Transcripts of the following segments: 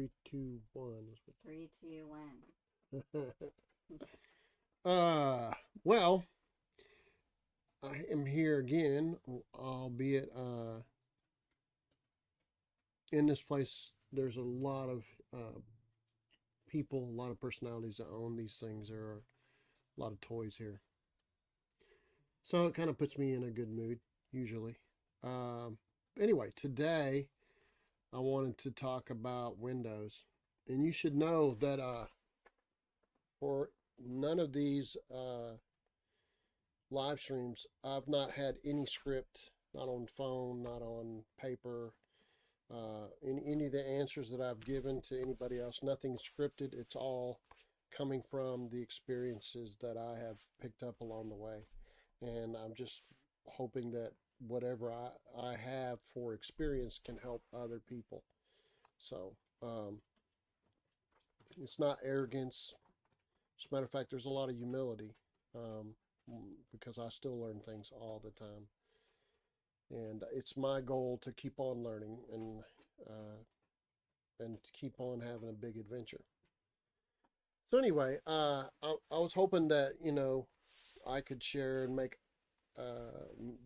3, 2, 1. Three, two, one. Well, I am here again, albeit in this place. There's a lot of people, a lot of personalities that own these things. There are a lot of toys here, so it kind of puts me in a good mood usually. Um, anyway, today I wanted to talk about Windows, and you should know that for none of these live streams, I've not had any script, not on phone, not on paper. Any of the answers that I've given to anybody else, nothing scripted. It's all coming from the experiences that I have picked up along the way. And I'm just hoping that whatever I have for experience can help other people. So it's not arrogance. As a matter of fact, there's a lot of humility um, because I still learn things all the time. And it's my goal to keep on learning and to keep on having a big adventure. So anyway, I was hoping that I could share and make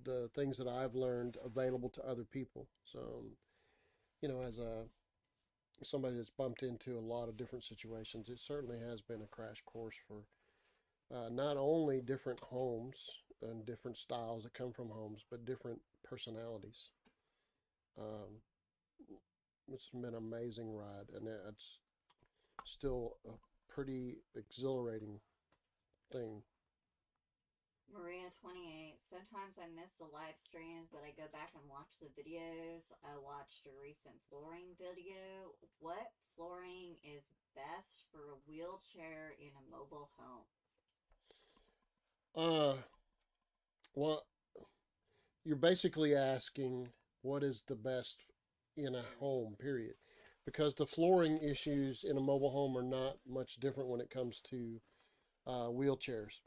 the things that I've learned available to other people. So as somebody that's bumped into a lot of different situations, it certainly has been a crash course for not only different homes and different styles that come from homes, but different personalities. Um, it's been an amazing ride, and it's still a pretty exhilarating thing. Maria 28. Sometimes I miss the live streams, but I go back and watch the videos. I watched a recent flooring video. What flooring is best for a wheelchair in a mobile home? Uh, well, you're basically asking what is the best in a home, period. Because the flooring issues in a mobile home are not much different when it comes to wheelchairs.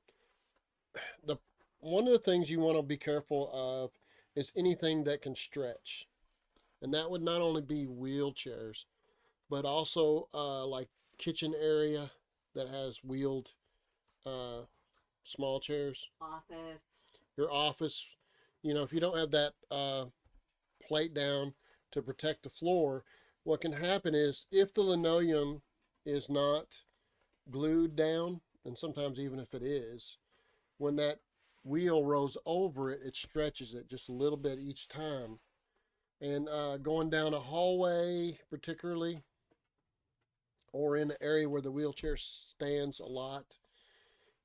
The One of the things you want to be careful of is anything that can stretch, and that would not only be wheelchairs, but also like kitchen area that has wheeled uh, small chairs. Office. Your office, if you don't have that plate down to protect the floor, what can happen is if the linoleum is not glued down, and sometimes even if it is, when that wheel rolls over it, it stretches it just a little bit each time. And going down a hallway, particularly, or in an area where the wheelchair stands a lot,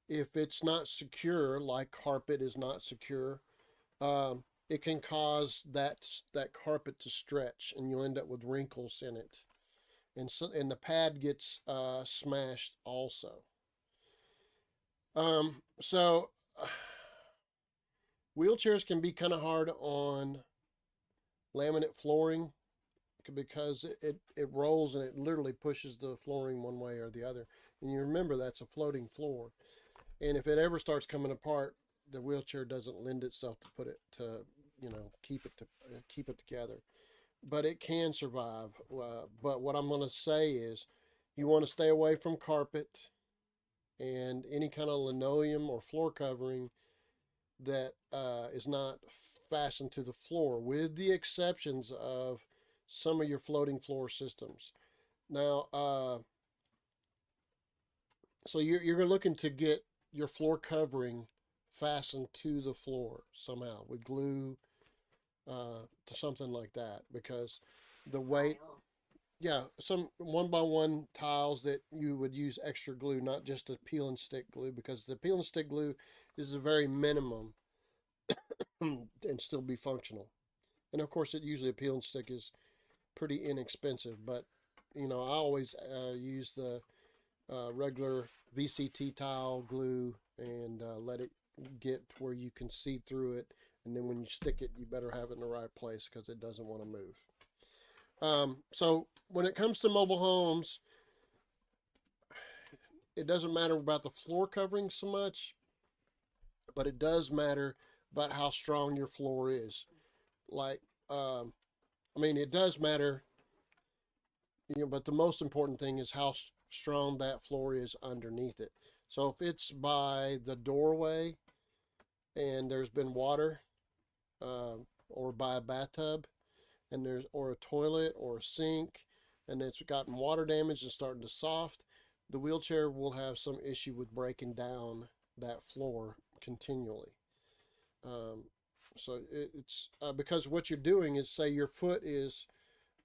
if it's not secure, like carpet is not secure, it can cause that carpet to stretch, and you'll end up with wrinkles in it, and the pad gets smashed also. So wheelchairs can be kind of hard on laminate flooring because it rolls and it literally pushes the flooring one way or the other. And you remember that's a floating floor. And if it ever starts coming apart, the wheelchair doesn't lend itself to put it to, keep it together. But it can survive. But what I'm going to say is you want to stay away from carpet and any kind of linoleum or floor covering that is not fastened to the floor, with the exceptions of some of your floating floor systems. Now, so you're looking to get your floor covering fastened to the floor somehow with glue, to something like that, because the weight. Tile. Yeah, some one by one tiles that you would use extra glue, not just a peel and stick glue, because the peel and stick glue is a very minimum and still be functional. And of course, it usually a peel and stick is pretty inexpensive, but I always use the regular VCT tile glue and let it get to where you can see through it. And then when you stick it, you better have it in the right place because it doesn't want to move. So when it comes to mobile homes, it doesn't matter about the floor covering so much, but it does matter about how strong your floor is. Like, it does matter, but the most important thing is how strong that floor is underneath it. So if it's by the doorway and there's been water, uh, or by a bathtub, and there's or a toilet or a sink, and it's gotten water damage and starting to soft, the wheelchair will have some issue with breaking down that floor continually. Um, so it's because what you're doing is, say your foot is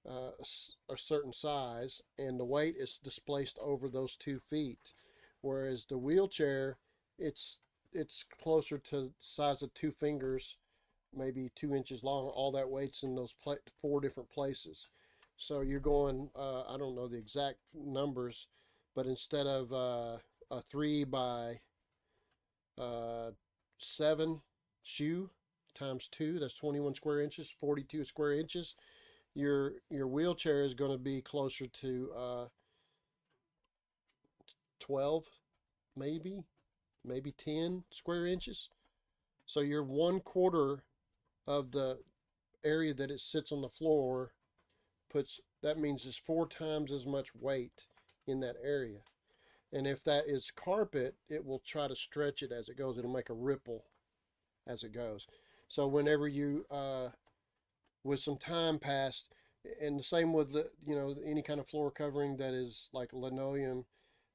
a certain size and the weight is displaced over those 2 feet, whereas the wheelchair, it's it's closer to the size of two fingers, maybe 2 inches long. All that weight's in those 4 different places. So you're going, I don't know the exact numbers, but instead of a 3 by 7 shoe times two, that's 21 square inches, 42 square inches. Your wheelchair is going to be closer to 12, maybe 10 square inches. So you're 1/4 of the area that it sits on the floor, puts that means it's 4 times as much weight in that area. And if that is carpet, it will try to stretch it as it goes. It'll make a ripple as it goes. So whenever you with some time passed, and the same with any kind of floor covering that is like linoleum,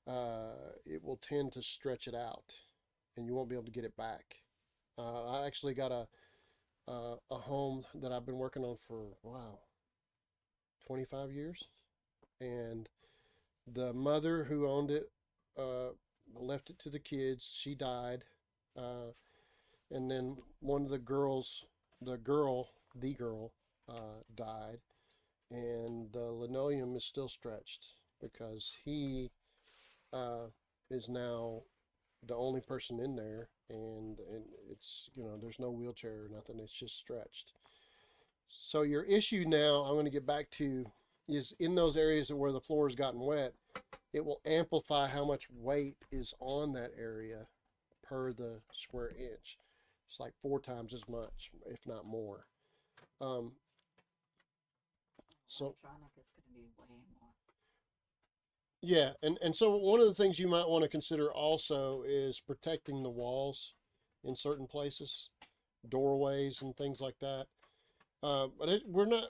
it will tend to stretch it out, and you won't be able to get it back. I actually got a home that I've been working on for, wow, 25 years, and the mother who owned it uh, left it to the kids. She died, uh, and then one of the girls, the girl, died, and the linoleum is still stretched because he uh, is now the only person in there, and it's, there's no wheelchair or nothing. It's just stretched. So your issue now, I'm going to get back to, is in those areas where the floor has gotten wet, it will amplify how much weight is on that area per the square inch. It's like 4 times as much, if not more. Um, so Electronic is going to be way more. yeah, and so one of the things you might want to consider also is protecting the walls in certain places, doorways and things like that. But we're not.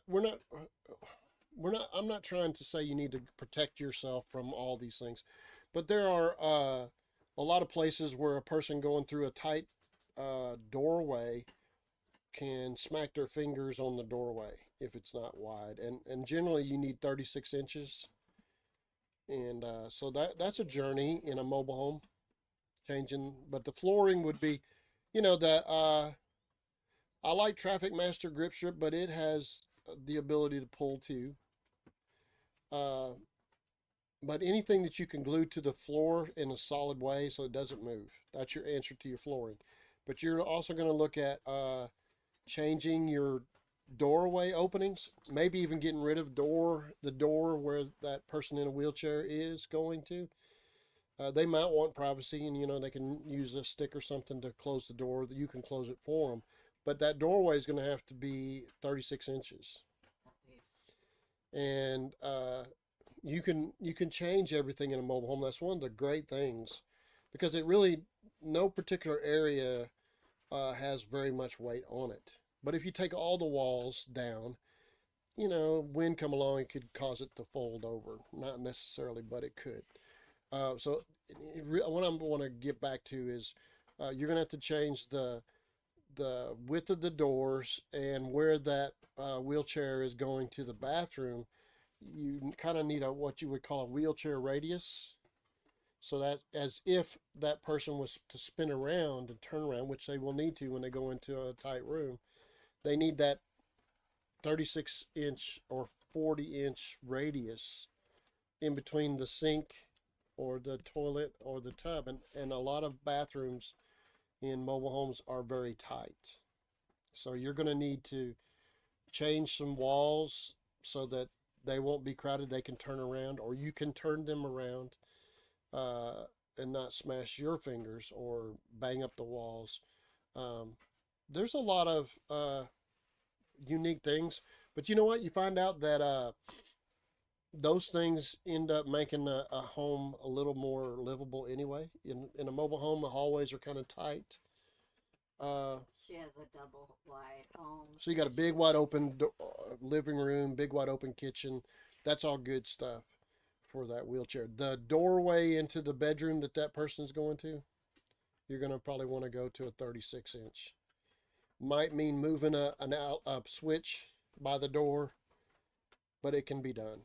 I'm not trying to say you need to protect yourself from all these things, but there are a lot of places where a person going through a tight doorway can smack their fingers on the doorway if it's not wide, and generally you need 36 inches, and so that's a journey in a mobile home changing. But the flooring would be, that I like Traffic Master grip strip, but it has the ability to pull too. Uh, but anything that you can glue to the floor in a solid way so it doesn't move, that's your answer to your flooring. But you're also going to look at changing your doorway openings, maybe even getting rid of the door where that person in a wheelchair is going to. They might want privacy, and they can use a stick or something to close the door that you can close it for them. But that doorway is going to have to be 36 inches. At least. And you can change everything in a mobile home. That's one of the great things, because it really, no particular area has very much weight on it. But if you take all the walls down, wind come along, it could cause it to fold over. Not necessarily, but it could. So what I want to get back to is you're going to have to change the width of the doors, and where that wheelchair is going to the bathroom. You kind of need what you would call a wheelchair radius, so that as if that person was to spin around and turn around, which they will need to when they go into a tight room, they need that 36-inch or 40-inch radius in between the sink or the toilet or the tub. And a lot of bathrooms in mobile homes are very tight. So you're going to need to change some walls so that they won't be crowded. They can turn around, or you can turn them around and not smash your fingers or bang up the walls. There's a lot of unique things, but you know what? You find out that those things end up making a home a little more livable anyway. In a mobile home, the hallways are kind of tight. She has a double wide home. So you got a and big she's wide using open living room, big wide open kitchen. That's all good stuff for that wheelchair. The doorway into the bedroom that that person's going to, you're going to probably want to go to a 36 inch. Might mean moving a switch by the door, but it can be done.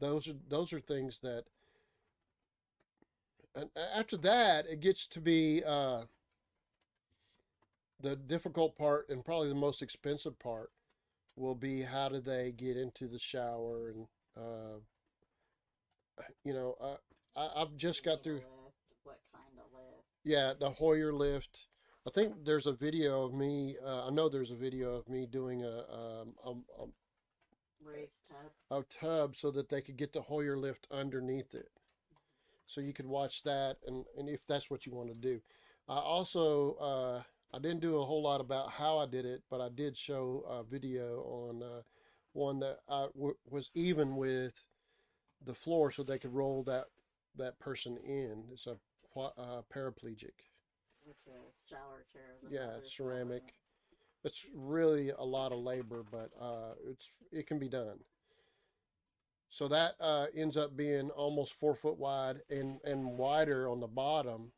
Those are things that. And after that, it gets to be the difficult part, and probably the most expensive part will be how do they get into the shower, and uh, I've Do just you got need a through. lift? What kind of lift? Yeah, the Hoyer lift. I think there's a video of me. I know there's a video of me doing Raised tub. a tub so that they could get the Hoyer lift underneath it. So you could watch that, and if that's what you want to do. I also I didn't do a whole lot about how I did it, but I did show a video on one that was even with the floor, so they could roll that person in. It's a paraplegic. With the shower chair. The Yeah, mother's it's flower. ceramic. It's really a lot of labor, but it can be done. So that ends up being almost 4 foot wide and wider on the bottom,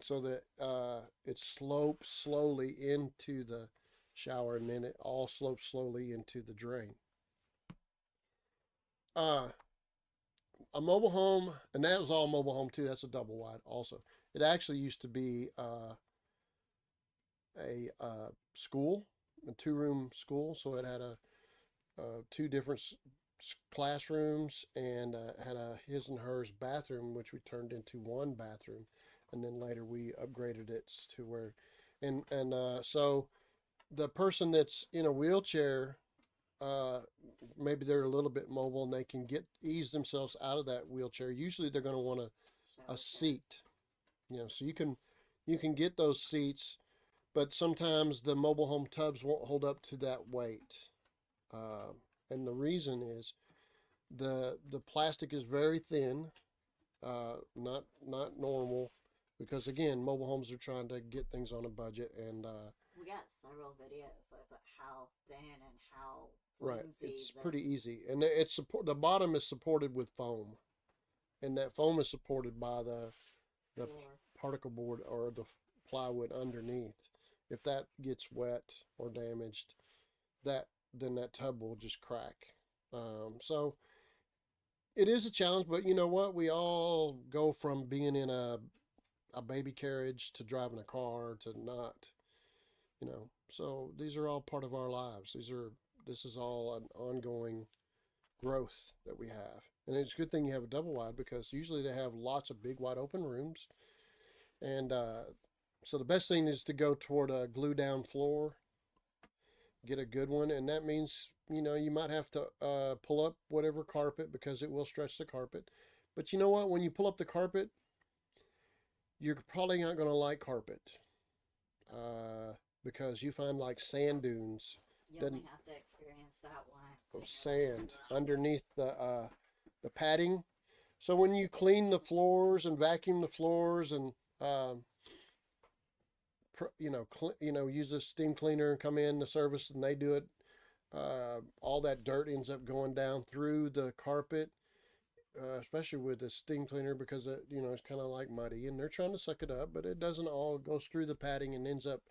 so that it slopes slowly into the shower, and then it all slopes slowly into the drain. Uh, a mobile home, and that was all mobile home too. That's a double wide also. It actually used to be a school, a 2 room school, so it had two different classrooms, and had a his and hers bathroom, which we turned into one bathroom, and then later we upgraded it to where, and so the person that's in a wheelchair, uh, maybe they're a little bit mobile and they can ease themselves out of that wheelchair. Usually they're going to want Shower a chair. seat, so you can get those seats, but sometimes the mobile home tubs won't hold up to that weight. Uh, and the reason is the plastic is very thin, not normal, because again, mobile homes are trying to get things on a budget, and We got several videos of how thin and how right, flimsy it's this pretty easy, and it's the bottom is supported with foam, and that foam is supported by the floor. particle board or the plywood underneath. If that gets wet or damaged, then that tub will just crack. So it is a challenge, but you know what? We all go from being in a baby carriage to driving a car to not, So these are all part of our lives. This is all an ongoing growth that we have. And it's a good thing you have a double wide, because usually they have lots of big wide open rooms. And so the best thing is to go toward a glue down floor, get a good one, and that means you might have to pull up whatever carpet, because it will stretch the carpet. But you know what? When you pull up the carpet, you're probably not going to like carpet, because you find like sand dunes You Doesn't- only have to experience that once. of and sand you're like, underneath the padding. So when you clean the floors and vacuum the floors, and use a steam cleaner and come in the service and they do it, all that dirt ends up going down through the carpet, especially with the steam cleaner, because it's kind of like muddy, and they're trying to suck it up, but it doesn't all goes through the padding and ends up.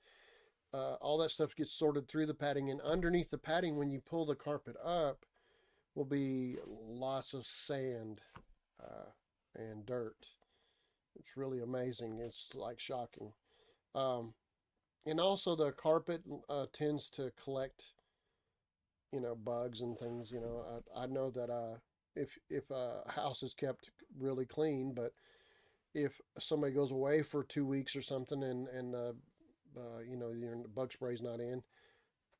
All that stuff gets sorted through the padding, and underneath the padding, when you pull the carpet up, will be lots of sand and dirt. It's really amazing. It's like shocking. Um, and also the carpet tends to collect, bugs and things. I know that if a house is kept really clean, but if somebody goes away for 2 weeks or something, and your bug spray's not in,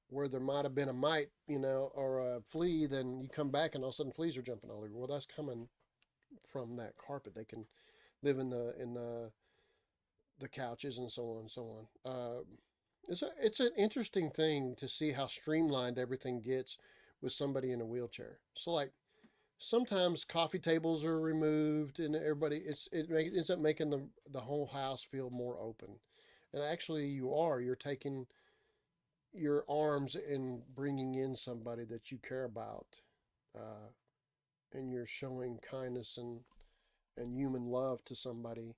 where there might have been a mite, or a flea, then you come back and all of a sudden fleas are jumping all over. Well, that's coming from that carpet. They can live in the couches and so on and so on. It's an interesting thing to see how streamlined everything gets with somebody in a wheelchair. So like sometimes coffee tables are removed, and it ends up making the whole house feel more open. And actually, you're taking your arms and bringing in somebody that you care about, uh, and you're showing kindness and human love to somebody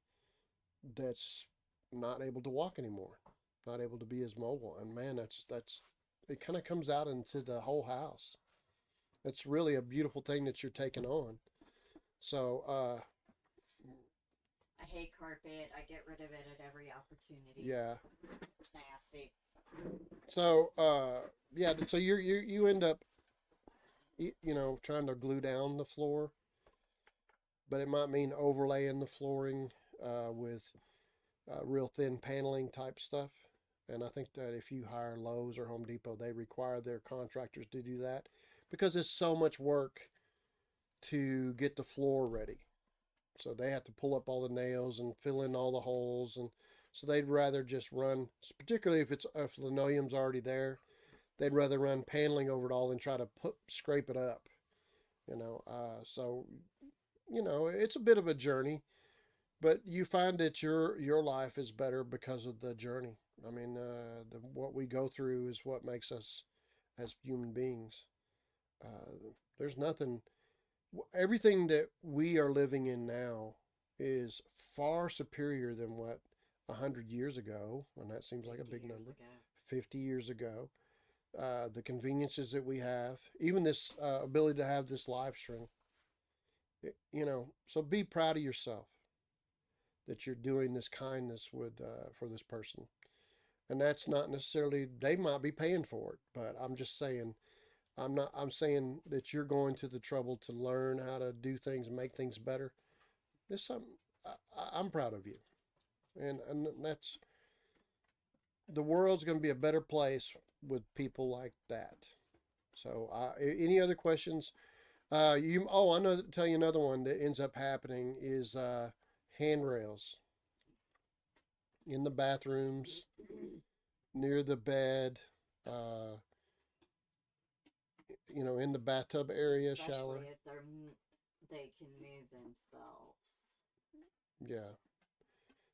that's not able to walk anymore, not able to be as mobile. And man, that's it kind of comes out into the whole house. It's really a beautiful thing that you're taking on. So, I hate carpet. I get rid of it at every opportunity. yeah. It's nasty. So, yeah. So you end up, trying to glue down the floor, but it might mean overlaying the flooring with real thin paneling type stuff. And I think that if you hire Lowe's or Home Depot, they require their contractors to do that because it's so much work to get the floor ready. So they have to pull up all the nails and fill in all the holes, and so they'd rather just run, particularly if linoleum's already there, they'd rather run paneling over it all than try to scrape it up. So it's a bit of a journey, but you find that your life is better because of the journey. I mean, what we go through is what makes us as human beings. There's nothing. Everything that we are living in now is far superior than what 100 years ago, and that seems like a 50 big years number. ago. 50 years ago, the conveniences that we have, even this ability to have this live stream. So be proud of yourself that you're doing this kindness for this person. And that's not necessarily, they might be paying for it, but I'm just saying, I'm saying that you're going to the trouble to learn how to do things and make things better. There's something, I'm proud of you. And that's, the world's going to be a better place with people like that. So, any other questions? I know, tell you another one that ends up happening is handrails in the bathrooms, near the bed, uh, in the bathtub area, shower. Especially if they can move themselves. Yeah.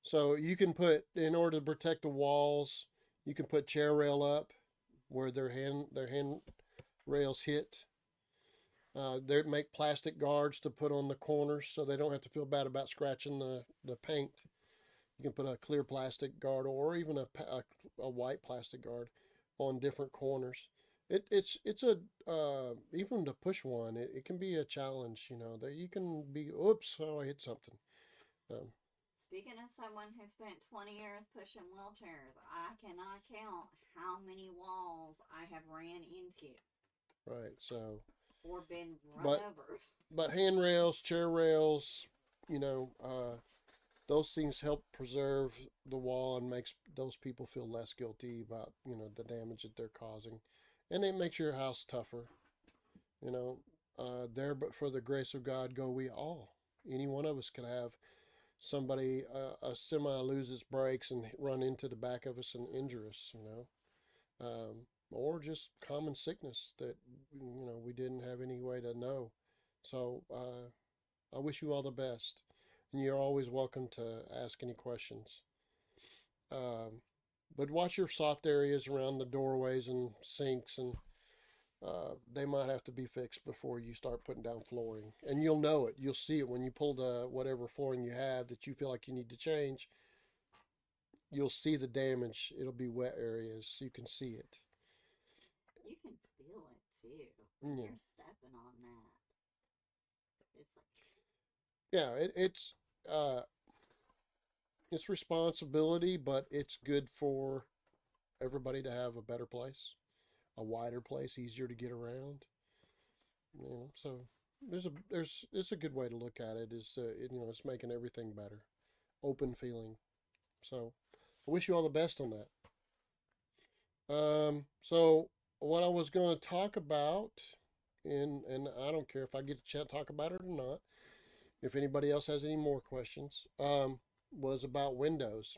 So you can put, in order to protect the walls, you can put chair rail up where their hand rails hit. They make plastic guards to put on the corners so they don't have to feel bad about scratching the paint. You can put a clear plastic guard or even a white plastic guard on different corners. It's a even to push one, it can be a challenge. That you can be, oops, oh, I hit something. Um, Speaking of someone who spent 20 years pushing wheelchairs, I cannot count how many walls I have ran into right. So, or been run but over. but handrails, chair rails, you know, those things help preserve the wall and makes those people feel less guilty about the damage that they're causing, and it makes your house tougher. You know, there but for the grace of God go we all. Any one of us could have somebody a semi loses brakes and run into the back of us and injure us. Or just common sickness that we didn't have any way to know. So I wish you all the best, and you're always welcome to ask any questions. Um, but watch your soft areas around the doorways and sinks, and they might have to be fixed before you start putting down flooring. And you'll know it. You'll see it when you pull the whatever flooring you have that you feel like you need to change. You'll see the damage. It'll be wet areas. You can see it. You can feel it too when Yeah. you're stepping on that. It's like, Yeah. Uh, it's responsibility, but it's good for everybody to have a better place, a wider place, easier to get around. So it's a good way to look at it. It's making everything better, open feeling. So I wish you all the best on that. So what I was going to talk about, and I don't care if I get to talk about it or not. If anybody else has any more questions, was about windows.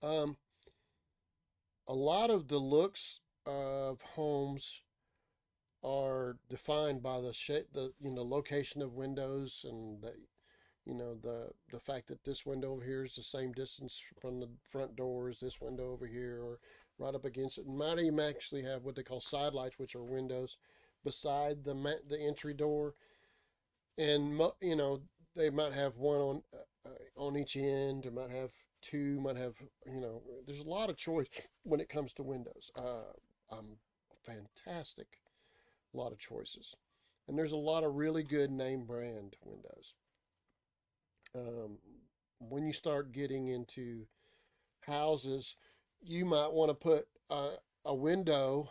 Um, a lot of the looks of homes are defined by the shape, the location of windows, and the fact that this window over here is the same distance from the front door as this window over here, or right up against it. And might even actually have what they call side lights, which are windows beside the entry door, and they might have one on each end, or might have two, might have There's a lot of choice when it comes to windows. Fantastic, a lot of choices, and there's a lot of really good name brand windows. When you start getting into houses, you might want to put a window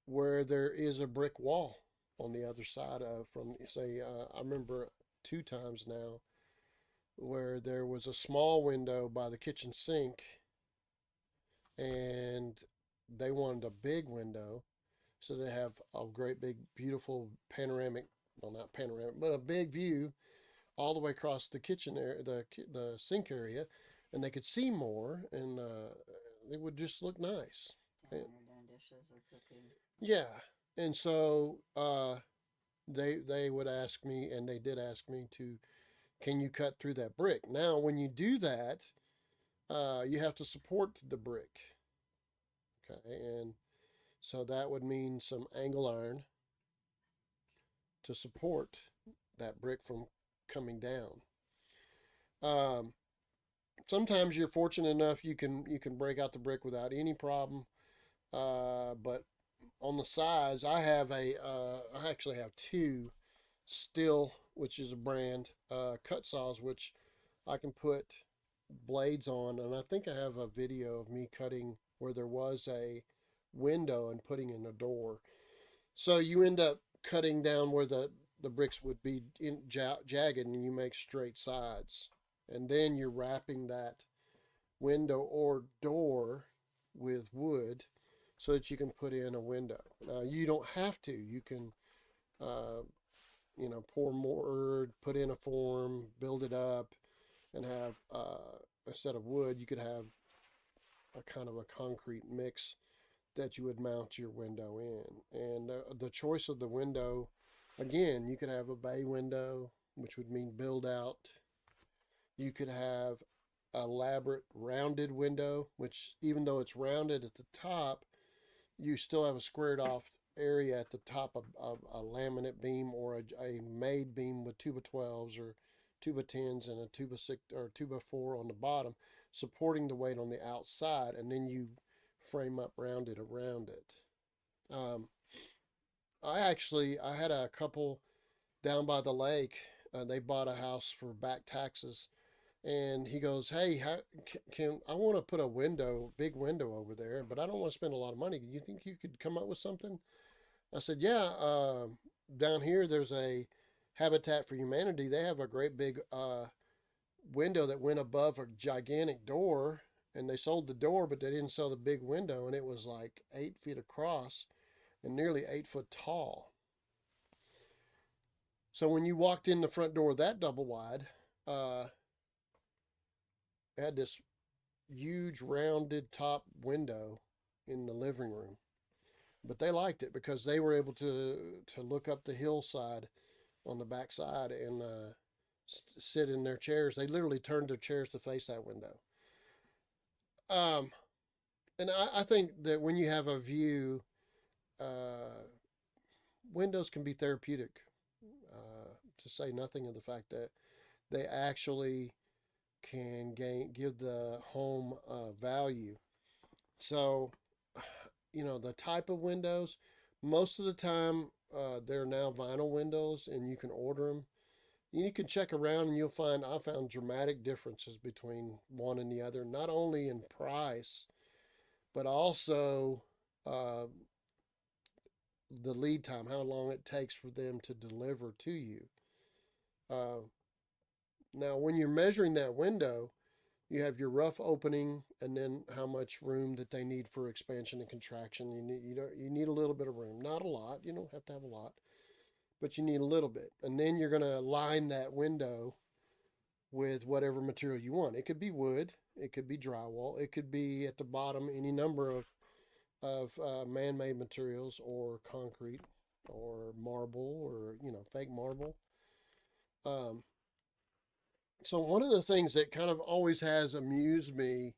where there is a brick wall on the other side of from say I remember two times now where there was a small window by the kitchen sink and they wanted a big window, so they have a great big beautiful panoramic, well, not panoramic, but a big view all the way across the kitchen area, the sink area, and they could see more, and it would just look nice. Standing there doing dishes or cooking. Yeah, and so they would ask me, and they did ask me to, can you cut through that brick? Now, when you do that, you have to support the brick. Okay, and so that would mean some angle iron to support that brick from coming down. Sometimes you're fortunate enough you can break out the brick without any problem. But on the sides, I actually have two Stihl, which is a brand, cut saws, which I can put blades on, and I think I have a video of me cutting where there was a window and putting in a door. So you end up cutting down where the bricks would be jagged, and you make straight sides, and then you're wrapping that window or door with wood so that you can put in a window. You don't have to. You can pour mortar, put in a form, build it up, and have instead of wood, you could have a kind of a concrete mix that you would mount your window in. And the choice of the window, again, you could have a bay window, which would mean build out. You could have elaborate rounded window, which even though it's rounded at the top, you still have a squared off area at the top of a laminate beam, or a made beam with 2x12s or 2x10s and a 2x6 or 2x4 on the bottom, supporting the weight on the outside, and then you frame up rounded around it. I had a couple down by the lake. They bought a house for back taxes, and he goes, "Hey, can I want to put a big window over there, but I don't want to spend a lot of money. Do you think you could come up with something?" I said, "Yeah, down here there's a Habitat for Humanity. They have a great big window that went above a gigantic door, and they sold the door, but they didn't sell the big window, and it was like 8 feet across and nearly 8 foot tall. So when you walked in the front door that double wide, it had this huge rounded top window in the living room. But they liked it because they were able to look up the hillside on the backside and sit in their chairs. They literally turned their chairs to face that window. And I think that when you have a view, windows can be therapeutic, to say nothing of the fact that they actually can give the home value. So, the type of windows, most of the time, they're now vinyl windows, and you can order them. You can check around, and I found dramatic differences between one and the other, not only in price, but also the lead time, how long it takes for them to deliver to you. Now, when you're measuring that window, you have your rough opening, and then how much room that they need for expansion and contraction. You need a little bit of room, not a lot. You don't have to have a lot, but you need a little bit. And then you're going to line that window with whatever material you want. It could be wood, it could be drywall, it could be at the bottom any number of of man-made materials or concrete or marble or fake marble. Um, so one of the things that kind of always has amused me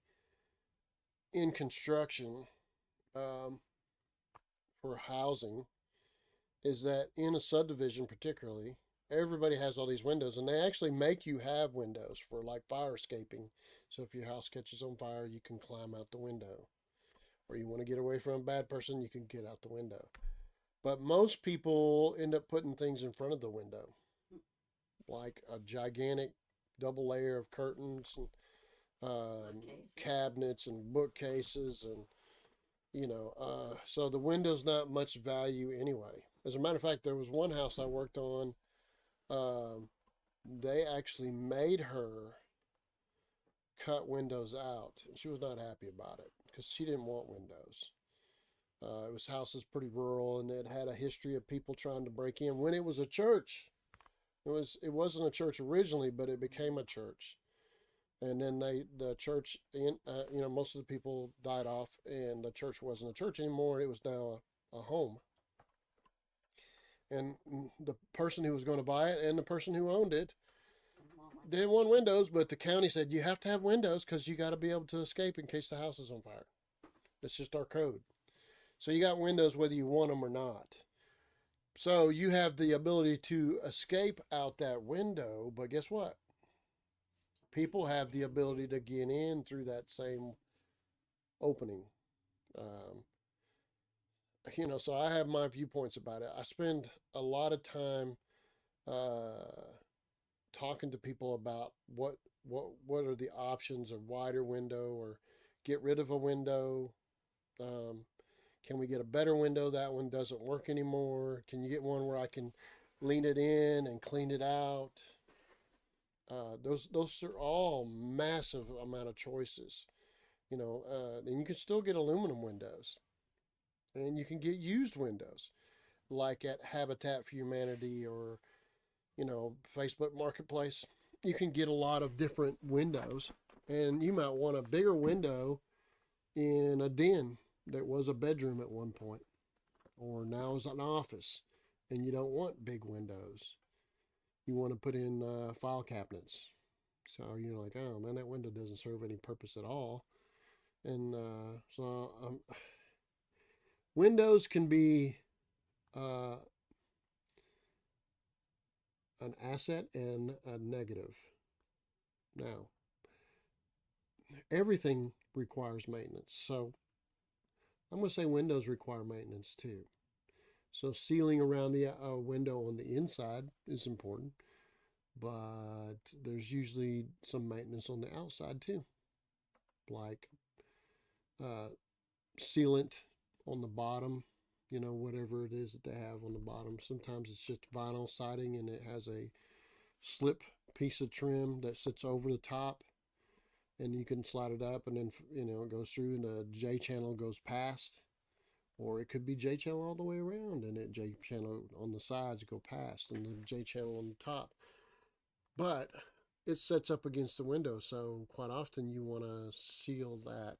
in construction, um, for housing, is that in a subdivision particularly, everybody has all these windows, and they actually make you have windows for like fire escaping. So if your house catches on fire, you can climb out the window, or you want to get away from a bad person, you can get out the window. But most people end up putting things in front of the window, like a gigantic double layer of curtains and cabinets and bookcases, and so the window's not much value anyway. As a matter of fact, there was one house I worked on. They actually made her cut windows out. She was not happy about it because she didn't want windows. It was houses pretty rural, and it had a history of people trying to break in. When it was a church, it wasn't a church originally, but it became a church. And then the church, most of the people died off, and the church wasn't a church anymore. It was now a home. And the person who was going to buy it and the person who owned it didn't want windows, but the county said you have to have windows because you got to be able to escape in case the house is on fire. It's just our code. So you got windows whether you want them or not. So you have the ability to escape out that window, but guess what? People have the ability to get in through that same opening. So I have my viewpoints about it. I spend a lot of time talking to people about what are the options, a wider window or get rid of a window. Can we get a better window? That one doesn't work anymore. Can you get one where I can lean it in and clean it out? Those are all massive amount of choices, and you can still get aluminum windows, and you can get used windows, like at Habitat for Humanity or, Facebook Marketplace. You can get a lot of different windows, and you might want a bigger window in a den that was a bedroom at one point, or now is an office, and you don't want big windows. You want to put in file cabinets. So you're like, oh man, that window doesn't serve any purpose at all. And windows can be an asset and a negative. Now, everything requires maintenance. So I'm going to say windows require maintenance too. So sealing around the window on the inside is important, but there's usually some maintenance on the outside too, like sealant on the bottom, whatever it is that they have on the bottom. Sometimes it's just vinyl siding and it has a slip piece of trim that sits over the top, and you can slide it up, and then it goes through and the J channel goes past. Or it could be J channel all the way around, and it J channel on the sides go past, and the J channel on the top. But it sets up against the window, so quite often you want to seal that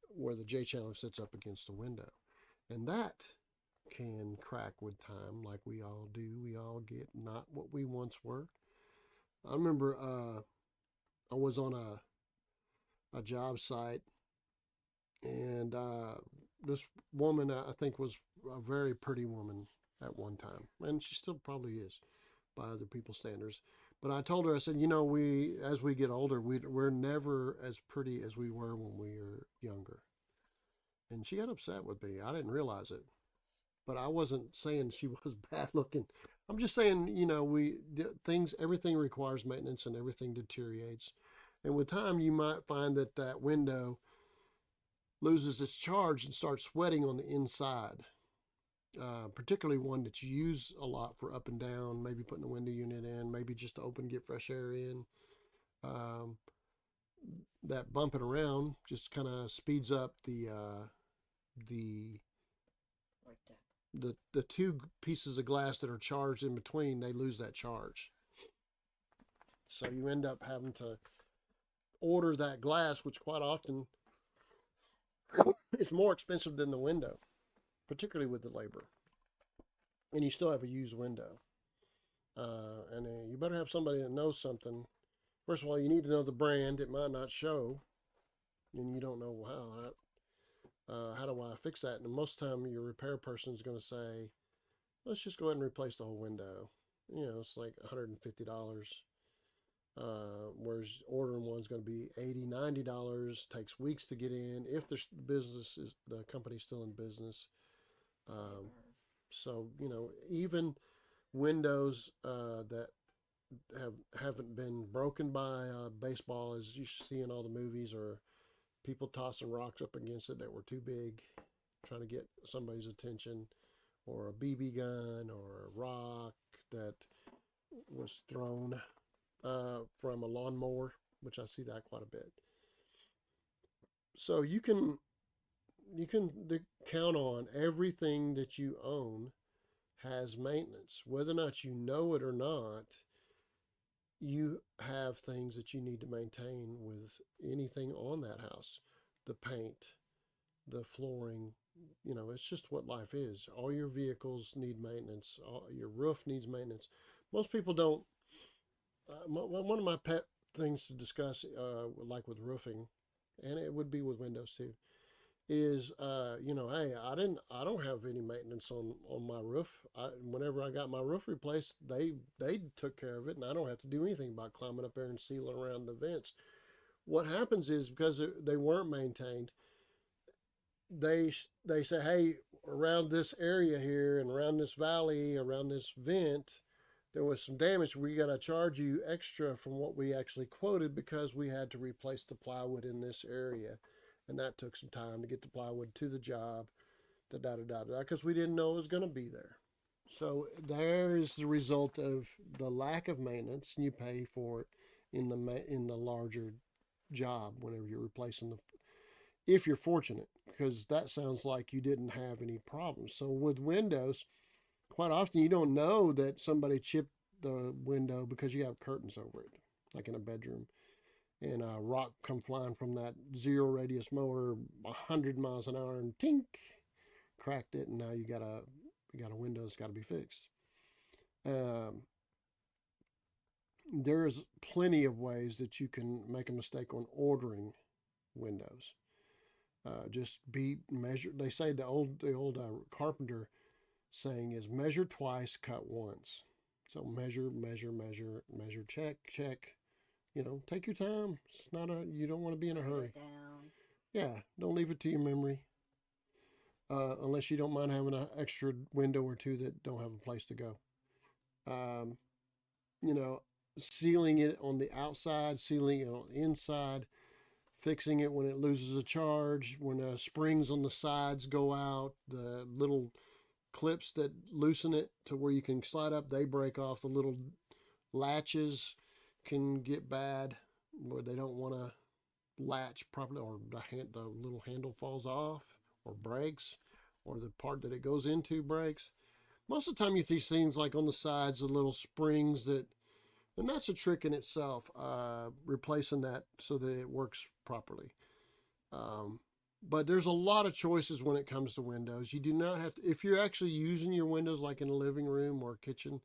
where the J channel sits up against the window. And that can crack with time, like we all do. We all get not what we once were. I remember I was on a job site, and this woman, I think, was a very pretty woman at one time, and she still probably is by other people's standards. But I told her, I said, as we get older, we're never as pretty as we were when we were younger. And she got upset with me. I didn't realize it, but I wasn't saying she was bad looking. I'm just saying, everything requires maintenance and everything deteriorates. And with time, you might find that window loses its charge and starts sweating on the inside, particularly one that you use a lot for up and down, maybe putting a window unit in, maybe just to open, get fresh air in. That bumping around just kind of speeds up the two pieces of glass that are charged in between. They lose that charge, so you end up having to order that glass, which quite often it's more expensive than the window, particularly with the labor. And you still have a used window. And you better have somebody that knows something. First of all, you need to know the brand. It might not show, and you don't know how do I fix that. And most of the time, your repair person is going to say, let's just go ahead and replace the whole window. It's like $150. Whereas ordering one's going to be $80, $90. Takes weeks to get in if the company's still in business. So even windows that haven't been broken by baseball, as you see in all the movies, or people tossing rocks up against it that were too big, trying to get somebody's attention, or a BB gun or a rock that was thrown from a lawnmower, which I see that quite a bit. So you can count on everything that you own has maintenance. Whether or not you know it or not, you have things that you need to maintain with anything on that house. The paint, the flooring, it's just what life is. All your vehicles need maintenance. Your roof needs maintenance. Most people don't. One of my pet things to discuss, like with roofing, and it would be with windows too, is hey, I don't have any maintenance on my roof. Whenever I got my roof replaced, they took care of it, and I don't have to do anything about climbing up there and sealing around the vents. What happens is, because they weren't maintained, they say, hey, around this area here and around this valley, around this vent, there was some damage. We got to charge you extra from what we actually quoted because we had to replace the plywood in this area. And that took some time to get the plywood to the job, because we didn't know it was going to be there. So there is the result of the lack of maintenance, and you pay for it in the larger job whenever you're replacing if you're fortunate, because that sounds like you didn't have any problems. So with windows, quite often you don't know that somebody chipped the window because you have curtains over it, like in a bedroom. And a rock come flying from that zero radius mower 100 miles an hour and tink, cracked it, and now you got a window that's got to be fixed. There's plenty of ways that you can make a mistake on ordering windows. Just be measured. They say the old carpenter saying is measure twice, cut once. So measure, check. Take your time. It's not you don't want to be in a hurry. Yeah, don't leave it to your memory. Unless you don't mind having an extra window or two that don't have a place to go. Sealing it on the outside, sealing it on the inside, fixing it when it loses a charge, when the springs on the sides go out, the little clips that loosen it to where you can slide up, they break off. The little latches can get bad where they don't want to latch properly, or the little handle falls off or breaks, or the part that it goes into breaks. Most of the time you see things like on the sides, the little springs and that's a trick in itself, replacing that so that it works properly. But there's a lot of choices when it comes to windows. You do not have to, if you're actually using your windows like in a living room or kitchen,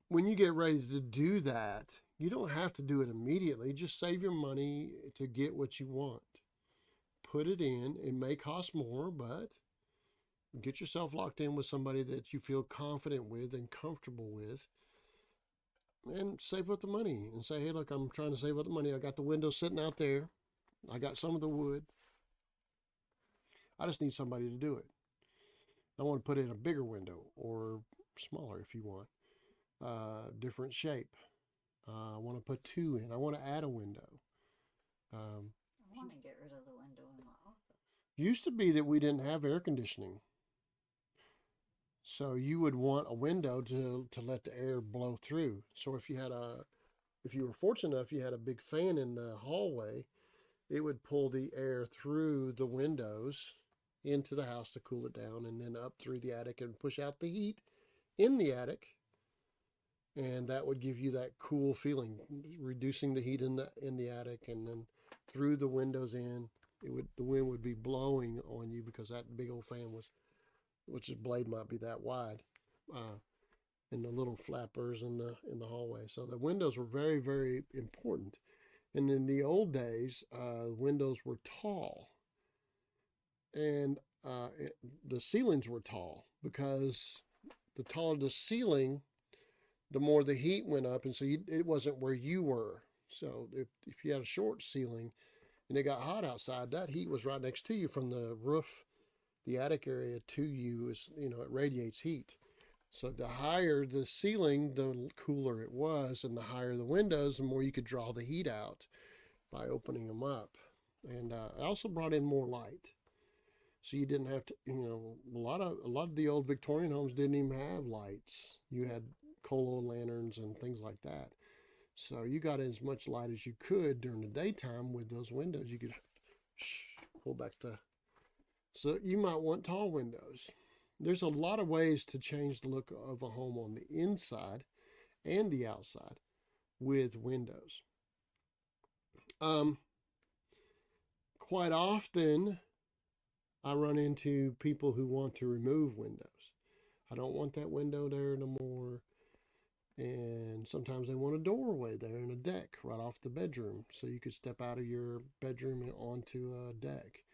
when you get ready to do that, you don't have to do it immediately. Just save your money to get what you want. Put it in. It may cost more, but get yourself locked in with somebody that you feel confident with and comfortable with, and save up the money and say, hey, look, I'm trying to save up the money. I got the window sitting out there. I got some of the wood. I just need somebody to do it. I want to put in a bigger window, or smaller if you want. Different shape. I want to put two in. I want to add a window. I want to get rid of the window in my office. Used to be that we didn't have air conditioning. So you would want a window to let the air blow through. So if you were fortunate enough, you had a big fan in the hallway, it would pull the air through the windows into the house to cool it down, and then up through the attic and push out the heat in the attic. And that would give you that cool feeling, reducing the heat in the attic, and then through the windows in. the wind would be blowing on you because that big old fan was, which his blade might be that wide, and the little flappers in the hallway. So the windows were very, very important. And in the old days, windows were tall, and the ceilings were tall, because the taller the ceiling, the more the heat went up, and so it wasn't where you were. So if you had a short ceiling and it got hot outside, that heat was right next to you from the roof, the attic area to you. Is, it radiates heat. So the higher the ceiling, the cooler it was, and the higher the windows, the more you could draw the heat out by opening them up. And I also brought in more light, so you didn't have to. A lot of the old Victorian homes didn't even have lights. You had coal oil lanterns and things like that. So you got as much light as you could during the daytime with those windows. You could pull back the. So you might want tall windows. There's a lot of ways to change the look of a home on the inside and the outside with windows. Quite often, I run into people who want to remove windows. I don't want that window there no more. And sometimes they want a doorway there and a deck right off the bedroom, so you could step out of your bedroom and onto a deck.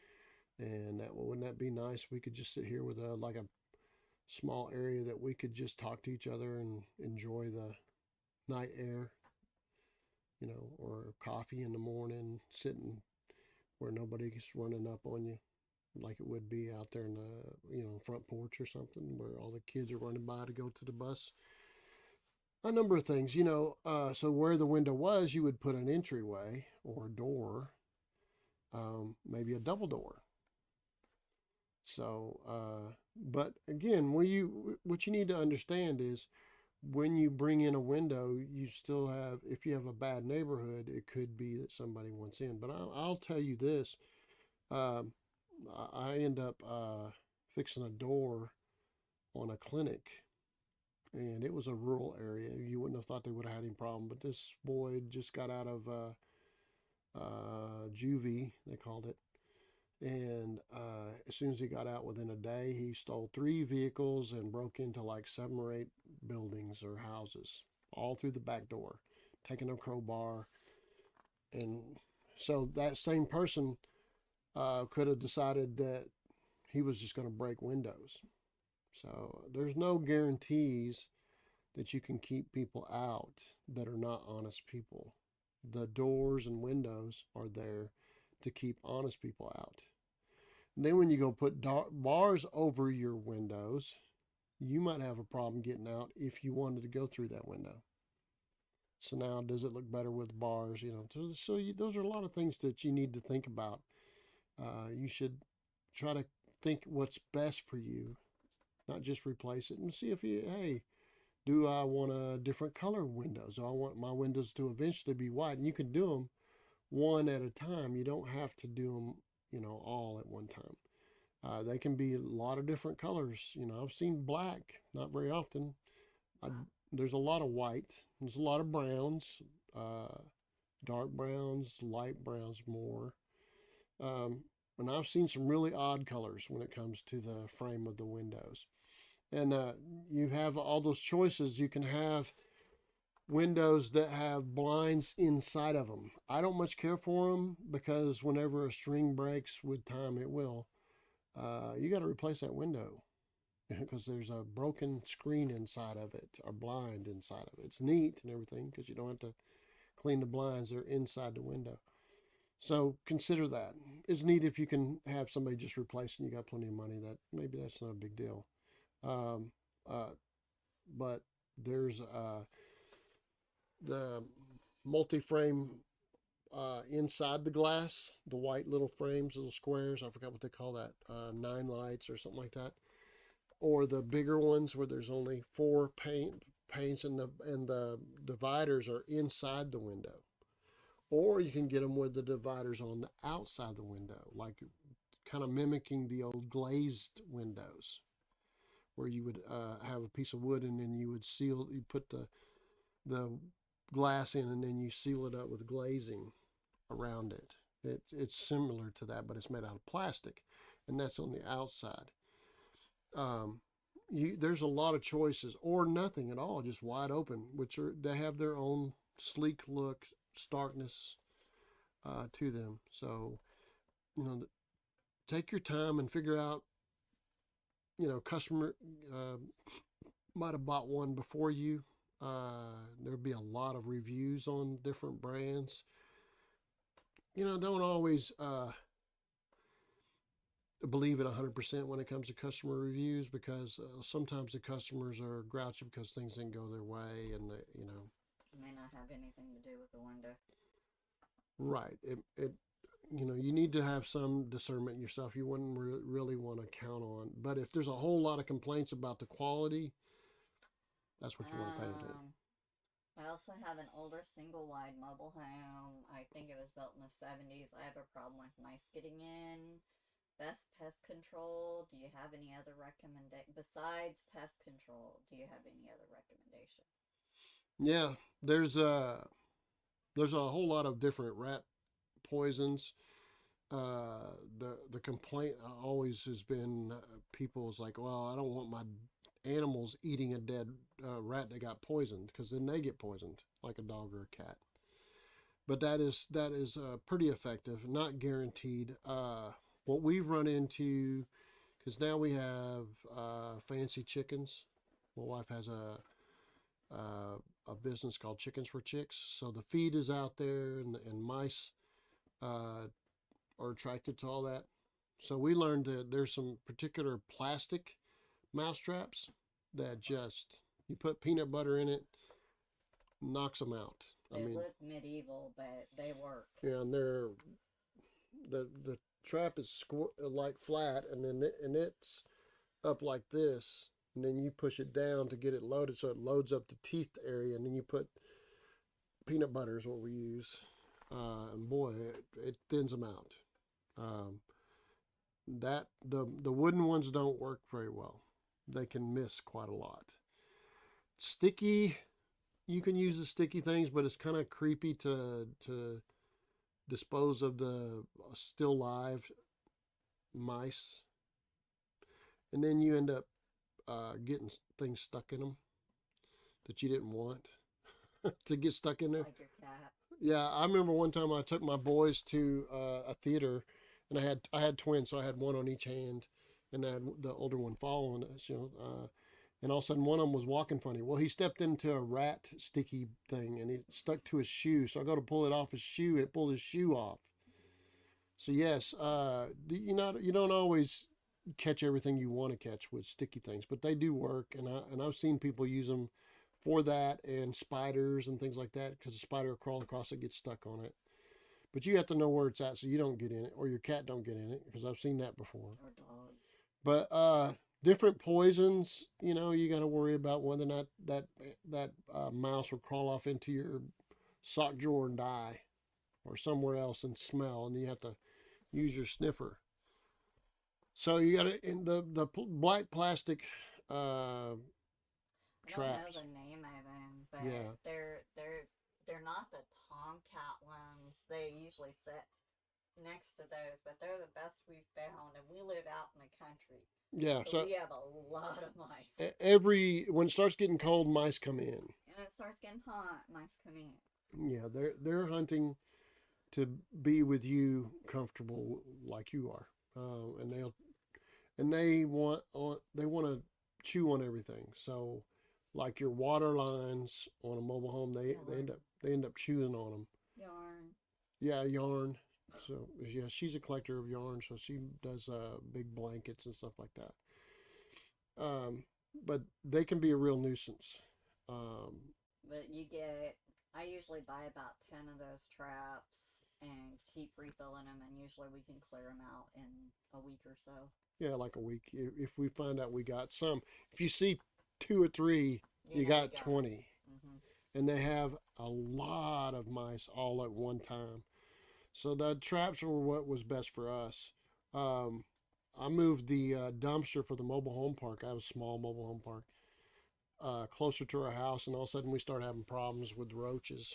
And wouldn't that be nice? We could just sit here with a small area that we could just talk to each other and enjoy the night air, or coffee in the morning, sitting where nobody's running up on you like it would be out there in the front porch or something, where all the kids are running by to go to the bus. A number of things, so where the window was, you would put an entryway or a door, maybe a double door. So, but again, what you need to understand is, when you bring in a window, you still have, if you have a bad neighborhood, it could be that somebody wants in. But I'll tell you this, I end up fixing a door on a clinic, and it was a rural area. You wouldn't have thought they would have had any problem, but this boy just got out of juvie, they called it. And as soon as he got out, within a day, he stole 3 vehicles and broke into like 7 or 8 buildings or houses, all through the back door, taking a crowbar. And so that same person could have decided that he was just going to break windows. So there's no guarantees that you can keep people out that are not honest people. The doors and windows are there to keep honest people out. And then when you go put bars over your windows, you might have a problem getting out if you wanted to go through that window. So now, does it look better with bars? So those are a lot of things that you need to think about. You should try to think what's best for you, not just replace it, and see if do I want a different color windows? Do I want my windows to eventually be white? And you can do them one at a time. You don't have to do them, all at one time. They can be a lot of different colors. I've seen black, not very often. There's a lot of white. There's a lot of browns, dark browns, light browns more. And I've seen some really odd colors when it comes to the frame of the windows. And you have all those choices. You can have windows that have blinds inside of them. I don't much care for them, because whenever a string breaks with time, it will. You got to replace that window because there's a broken screen inside of it, or blind inside of it. It's neat and everything because you don't have to clean the blinds. They're inside the window. So consider that. It's neat if you can have somebody just replace and you got plenty of money. Maybe that's not a big deal. But there's the multi-frame inside the glass, the white little frames, little squares. I forgot what they call that, 9 lights or something like that. Or the bigger ones where there's only 4 paints and the dividers are inside the window. Or you can get them with the dividers on the outside of the window, like kind of mimicking the old glazed windows, where you would have a piece of wood and then you put the glass in and then you seal it up with glazing around it. It's similar to that, but it's made out of plastic, and that's on the outside. Um, there's a lot of choices, or nothing at all, just wide open, which they have their own sleek look, starkness to them. So take your time and figure out. Customer might have bought one before you. There'll be a lot of reviews on different brands. Don't always believe it 100% when it comes to customer reviews, because sometimes the customers are grouchy because things didn't go their way, and It may not have anything to do with the window. Right. You need to have some discernment yourself. You wouldn't really want to count on. But if there's a whole lot of complaints about the quality, that's what you want to pay attention. I also have an older single wide mobile home. I think it was built in the 70s. I have a problem with mice getting in. Best pest control. Do you have any other recommendation besides pest control? Do you have any other recommendation? Yeah, there's a whole lot of different rat poisons. The complaint always has been people's like, well, I don't want my animals eating a dead rat that got poisoned, because then they get poisoned like a dog or a cat. But that is pretty effective, not guaranteed. What we've run into, because now we have fancy chickens. My wife has a business called Chickens for Chicks, so the feed is out there, and mice are attracted to all that. So we learned that there's some particular plastic mouse traps that just, you put peanut butter in it, knocks them out. They look medieval, but they work. Yeah, and the trap is like flat, and then it's up like this, and then you push it down to get it loaded, so it loads up the teeth area, and then you put peanut butter is what we use, and boy, it thins them out. That the wooden ones don't work very well. They can miss quite a lot. Sticky, you can use the sticky things, but it's kind of creepy to dispose of the still live mice, and then you end up getting things stuck in them that you didn't want to get stuck in there. Like your cat. Yeah, I remember one time I took my boys to a theater, and I had twins, so I had one on each hand, and I had the older one following us, and all of a sudden one of them was walking funny. Well, he stepped into a rat sticky thing, and it stuck to his shoe. So I go to pull it off his shoe, it pulled his shoe off. So yes, you don't always catch everything you want to catch with sticky things, but they do work, and I've seen people use them for that, and spiders and things like that, because the spider will crawl across it, gets stuck on it. But you have to know where it's at so you don't get in it, or your cat don't get in it, because I've seen that before. Or dog. But different poisons, you got to worry about whether or not that mouse will crawl off into your sock drawer and die, or somewhere else and smell, and you have to use your sniffer. So you got to, in the black plastic traps. I don't know the name of them, but Yeah. they're not the Tomcat ones. They usually sit next to those, but they're the best we've found, and we live out in the country. Yeah, so we have a lot of mice. When it starts getting cold, mice come in. And it starts getting hot, mice come in. Yeah, they're hunting to be with you comfortable like you are, and they want to chew on everything. So, like your water lines on a mobile home, they end up chewing on them. Yarn. Yeah, yarn. So yeah, she's a collector of yarn, so she does big blankets and stuff like that. But they can be a real nuisance. But I usually buy about 10 of those traps and keep refilling them, and usually we can clear them out in a week or so. Yeah, like a week. If we find out we got some, if you see 2 or 3, you got 20. Mm-hmm. And they have a lot of mice all at one time. So the traps were what was best for us. I moved the dumpster for the mobile home park. I have a small mobile home park closer to our house, and all of a sudden we started having problems with roaches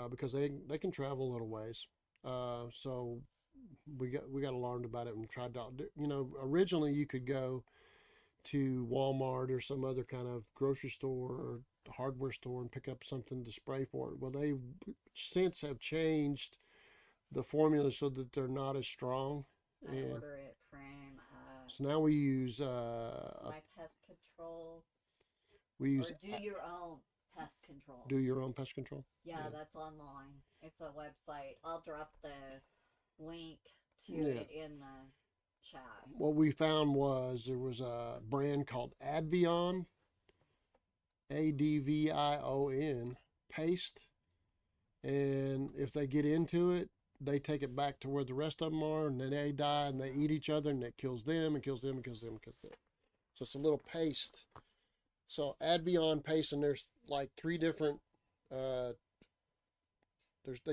because they can travel a little ways. So we got alarmed about it and tried to, you know, originally you could go to Walmart or some other kind of grocery store or hardware store and pick up something to spray for it. Well, they since have changed the formula so that they're not as strong. I And order it from so now we use My Pest Control, we use or Do Your Own Pest Control. Do Your Own Pest Control. Yeah, that's online. It's a website. I'll drop the link to Yeah. it in the chat. What we found was there was a brand called Advion, Advion paste, and if they get into it, they take it back to where the rest of them are, and then they die and they eat each other, and it kills them and kills them and kills them and kills them. So it's a little paste. So Advion paste, and there's like three different. They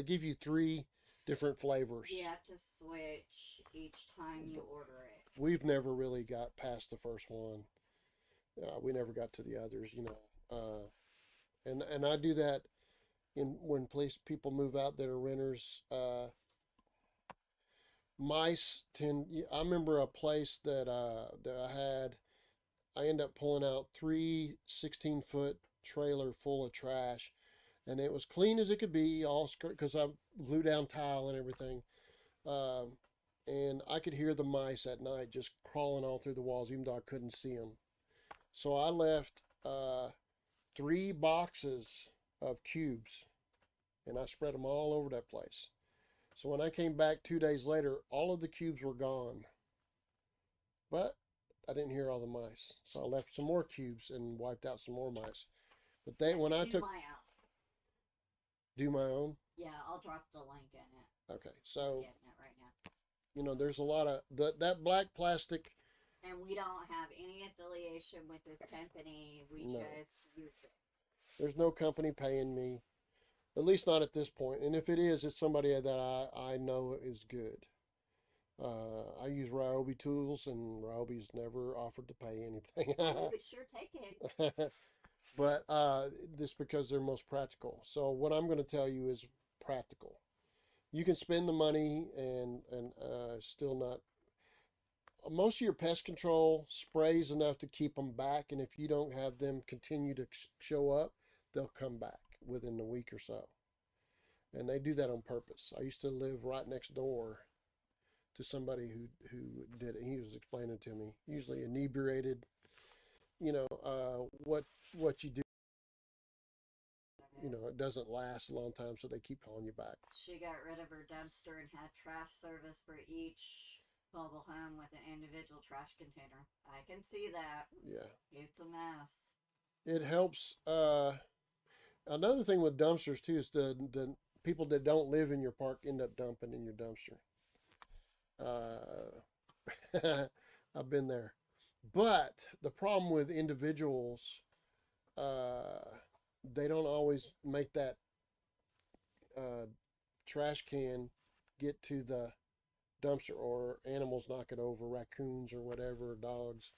give you three different flavors. You have to switch each time you order it. We've never really got past the first one. We never got to the others, you know. And I do that when people move out that are renters. Mice tend. I remember a place that I had. I ended up pulling out 3 16-foot trailer full of trash, and it was clean as it could be, all because I glued down tile and everything. And I could hear the mice at night just crawling all through the walls, even though I couldn't see them. So I left 3 boxes of cubes, and I spread them all over that place. So when I came back 2 days later, all of the cubes were gone. But I didn't hear all the mice. So I left some more cubes and wiped out some more mice. But when I took... Do my own? Yeah, I'll drop the link in it. Okay, I'm so, getting it right now. you know, there's a lot of... that black plastic... And we don't have any affiliation with this company. We No. just use it. There's no company paying me. At least not at this point. And if it is, it's somebody that I know is good. I use Ryobi tools, and Ryobi's never offered to pay anything. You could sure take it. But this because they're most practical. So what I'm going to tell you is practical. You can spend the money and still not. Most of your pest control sprays enough to keep them back, and if you don't have them continue to show up, they'll come back within a week or so. And they do that on purpose. I used to live right next door to somebody who did it. He was explaining to me, usually inebriated, you know, what you do, you know, it doesn't last a long time, so they keep calling you back. She got rid of her dumpster and had trash service for each mobile home with an individual trash container. I can see that. Yeah. It's a mess. It helps. Another thing with dumpsters too is the people that don't live in your park end up dumping in your dumpster. I've been there. But the problem with individuals, they don't always make that trash can get to the dumpster, or animals knock it over, raccoons or whatever, dogs.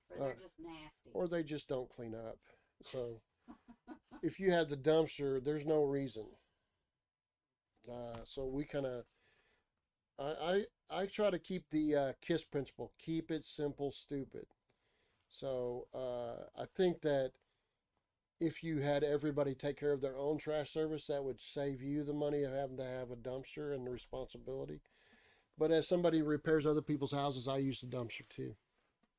Or they're just nasty. Or they just don't clean up. So if you have the dumpster, there's no reason. So we kind of, I try to keep the KISS principle. Keep it simple, stupid. So I think that if you had everybody take care of their own trash service, that would save you the money of having to have a dumpster and the responsibility. But as somebody who repairs other people's houses, I use the dumpster too.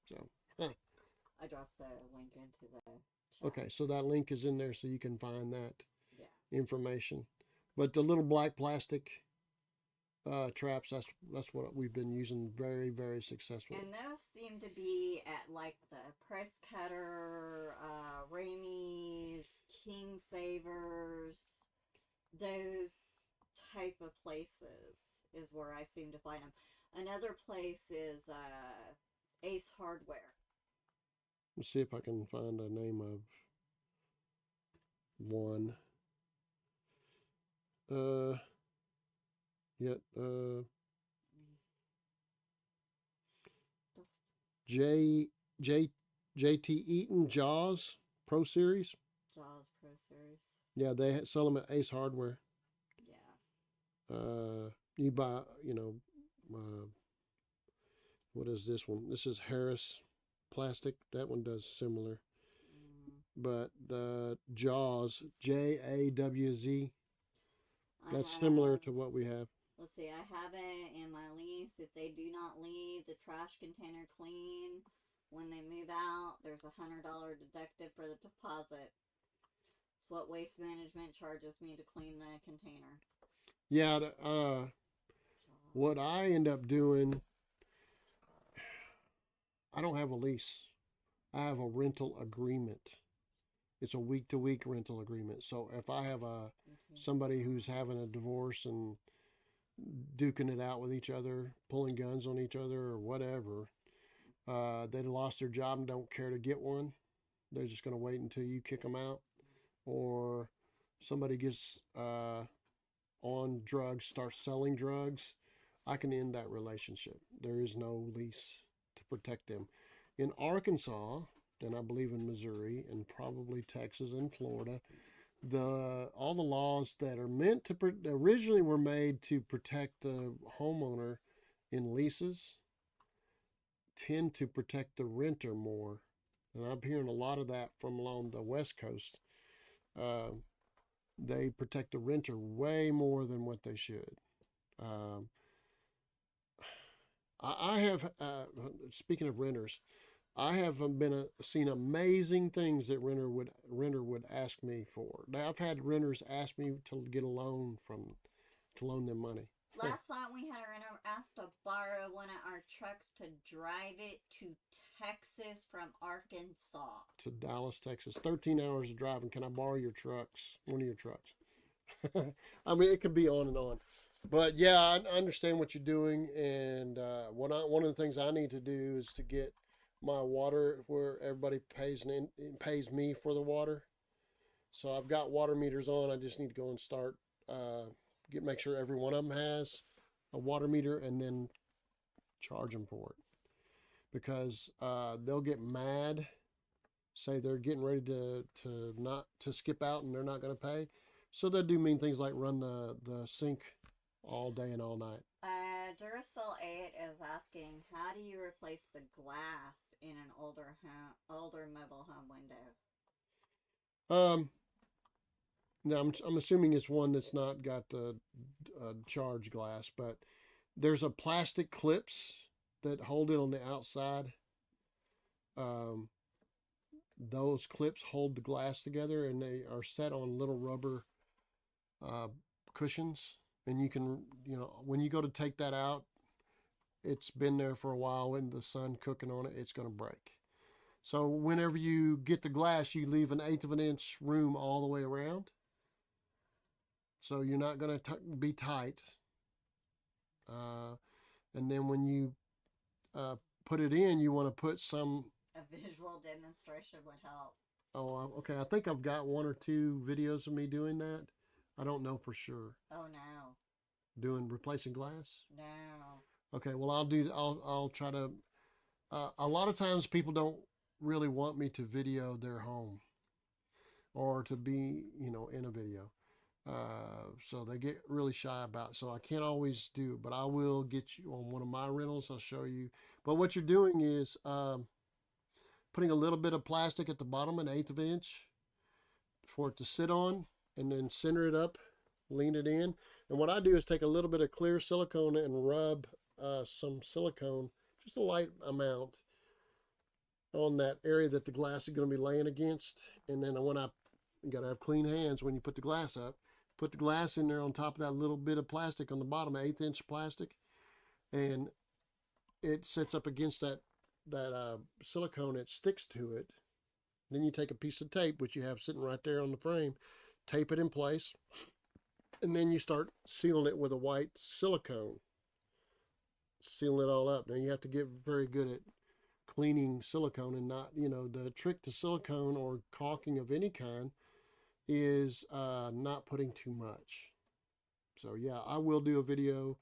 So, I dropped the link into the chat. okay, so that link is in there so you can find that Yeah. information. But the little black plastic traps, that's what we've been using very, very successfully. And those seem to be at like the Press Cutter, Ramey's, King Savers, those type of places is where I seem to find them. Another place is Ace Hardware. Let's see if I can find a name of one. JT Eaton Jaws Pro Series. Jaws Pro Series. Yeah, they sell them at Ace Hardware. Yeah. you buy, you know, what is this one? This is Harris plastic. That one does similar. But the Jaws, JAWZ, that's similar to what we have. Let's see, I have it in my lease. If they do not leave the trash container clean when they move out, there's $100 deducted for the deposit. It's what Waste Management charges me to clean the container. Yeah, what I end up doing, I don't have a lease. I have a rental agreement. It's a week-to-week rental agreement. So if I have somebody who's having a divorce and duking it out with each other, pulling guns on each other or whatever, they lost their job and don't care to get one, they're just going to wait until you kick them out. Or somebody gets on drugs, starts selling drugs, I can end that relationship. There is no lease to protect them. In Arkansas, and I believe in Missouri and probably Texas and Florida, all the laws that are meant to originally were made to protect the homeowner in leases tend to protect the renter more. And I'm hearing a lot of that from along the West Coast. They protect the renter way more than what they should. I have, speaking of renters, I have seen amazing things that renter would ask me for. Now I've had renters ask me to get a loan to loan them money. Last night we had a renter ask to borrow one of our trucks to drive it to Texas from Arkansas. To Dallas, Texas. 13 hours of driving. Can I borrow your trucks? One of your trucks. I mean, it could be on and on. But yeah, I understand what you're doing. And one of the things I need to do is to get my water where everybody pays me for the water. So I've got water meters on. I just need to go and start make sure every one of them has a water meter and then charge them for it, because they'll get mad, say they're getting ready to skip out and they're not going to pay, so they'll do mean things like run the sink all day and all night. Duracell 8 is asking, how do you replace the glass in an older mobile home window? Now I'm assuming it's one that's not got the charge glass, but there's a plastic clips that hold it on the outside. Those clips hold the glass together, and they are set on little rubber cushions. And you can, when you go to take that out, it's been there for a while in the sun cooking on it, it's going to break. So whenever you get the glass, you leave an 1/8 of an inch room all the way around. So you're not going to be tight. And then when you put it in, you want to put some... A visual demonstration would help. Oh, okay. I think I've got 1 or 2 videos of me doing that. I don't know for sure. Oh, no. Replacing glass? No. Okay, well, I'll try to... a lot of times people don't really want me to video their home or to be, in a video. So they get really shy about it. So I can't always do it, but I will get you on one of my rentals. I'll show you. But what you're doing is putting a little bit of plastic at the bottom, an 1/8 of an inch, for it to sit on, and then center it up, lean it in. And what I do is take a little bit of clear silicone and rub some silicone, just a light amount, on that area that the glass is going to be laying against. And then you got to have clean hands when you put the glass up. Put the glass in there on top of that little bit of plastic on the bottom, 1/8 inch plastic, and it sits up against that silicone. It sticks to it. Then you take a piece of tape, which you have sitting right there on the frame, tape it in place, and then you start sealing it with a white silicone. Sealing it all up. Now you have to get very good at cleaning silicone, and not, the trick to silicone or caulking of any kind is not putting too much. So yeah, I will do a video,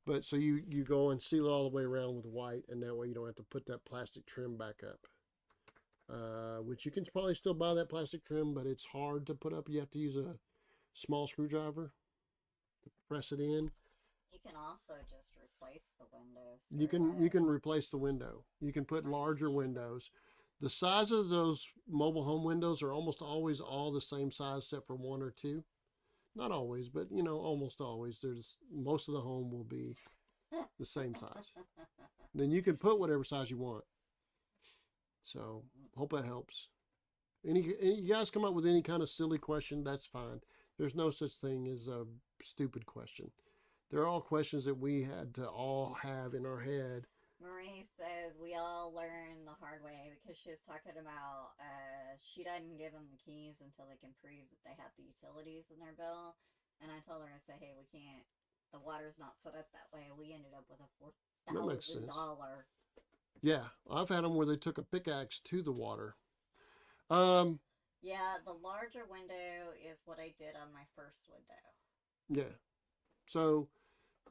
but so you go and seal it all the way around with white, and that way you don't have to put that plastic trim back up. Which you can probably still buy that plastic trim, but it's hard to put up. You have to use a small screwdriver to press it in. You can also just replace the windows. You can replace the window. You can put larger windows. The size of those mobile home windows are almost always all the same size except for one or two. Not always, but almost always. There's most of the home will be the same size. Then you can put whatever size you want. So hope that helps. Any you guys come up with any kind of silly question, that's fine. There's no such thing as a stupid question. They're all questions that we had to all have in our head. Marie says we all learn the hard way because she was talking about she doesn't give them the keys until they can prove that they have the utilities in their bill. And I told her, I said, hey, we can't. The water's not set up that way. We ended up with a $4,000. Yeah, I've had them where they took a pickaxe to the water. Yeah, the larger window is what I did on my first window. Yeah. So,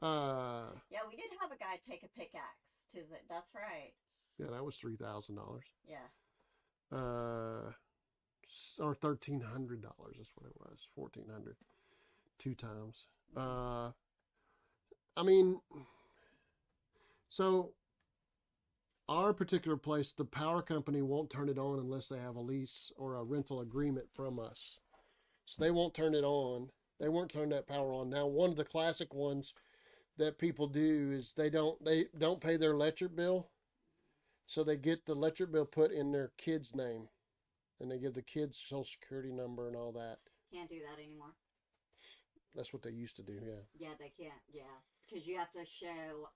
yeah, we did have a guy take a pickaxe to the. That's right. Yeah, that was $3,000. Yeah. Or $1,300 is what it was. 1,400, 2 times. I mean, so our particular place, the power company won't turn it on unless they have a lease or a rental agreement from us. So they won't turn it on. They won't turn that power on. Now, one of the classic ones that people do is they don't pay their electric bill. So they get the electric bill put in their kid's name. And they give the kid's social security number and all that. Can't do that anymore. That's what they used to do, yeah. Yeah, they can't, yeah. Because you have to show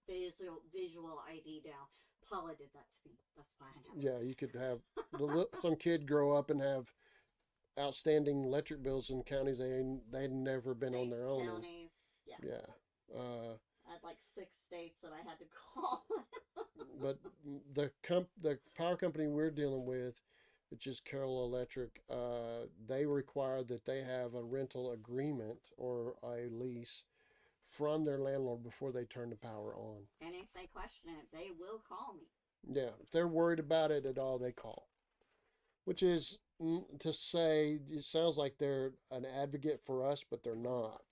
visual ID now. Paula did that to me. That's why I know. Yeah, you could have some kid grow up and have outstanding electric bills in counties they'd never been on their own. Counties, yeah. Yeah. I had like 6 states that I had to call. But the power company we're dealing with, which is Carroll Electric, they require that they have a rental agreement or a lease from their landlord before they turn the power on. And if they question it, they will call me. Yeah, if they're worried about it at all, they call. Which is to say, it sounds like they're an advocate for us, but they're not.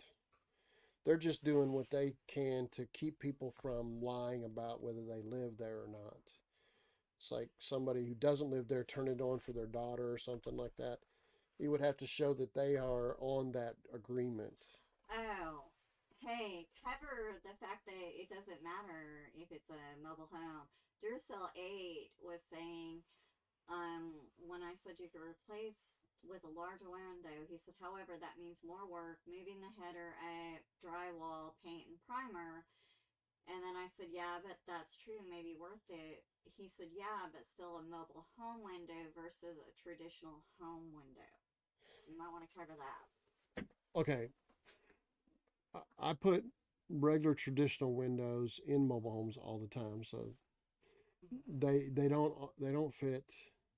They're just doing what they can to keep people from lying about whether they live there or not. It's like somebody who doesn't live there turn it on for their daughter or something like that. You would have to show that they are on that agreement. Oh, hey, cover the fact that it doesn't matter if it's a mobile home. Duracell 8 was saying, when I said you could replace with a larger window, he said, however, that means more work, moving the header up, drywall, paint, and primer. And then I said, yeah, but that's true, maybe worth it. He said, yeah, but still a mobile home window versus a traditional home window. You might want to cover that. Okay. I put regular traditional windows in mobile homes all the time, so they don't fit.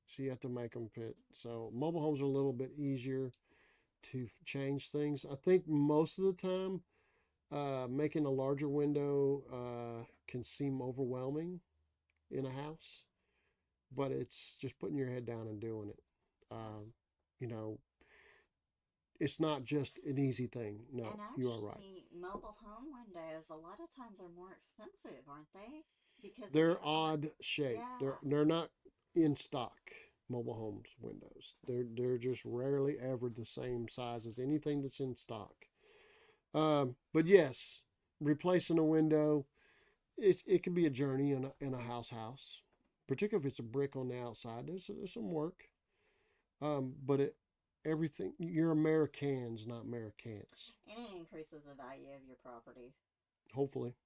So you have to make them fit. So mobile homes are a little bit easier to change things. I think most of the time, making a larger window can seem overwhelming in a house, but it's just putting your head down and doing it. It's not just an easy thing. No, and actually, you are right. Mobile home windows a lot of times are more expensive, aren't they? Because They're odd shaped. Yeah. They're not in stock. Mobile homes windows. They're just rarely ever the same size as anything that's in stock. But yes, replacing a window, it can be a journey in a house, particularly if it's a brick on the outside. There's some work. But everything, you're Americans, not Americans. And it increases the value of your property. Hopefully.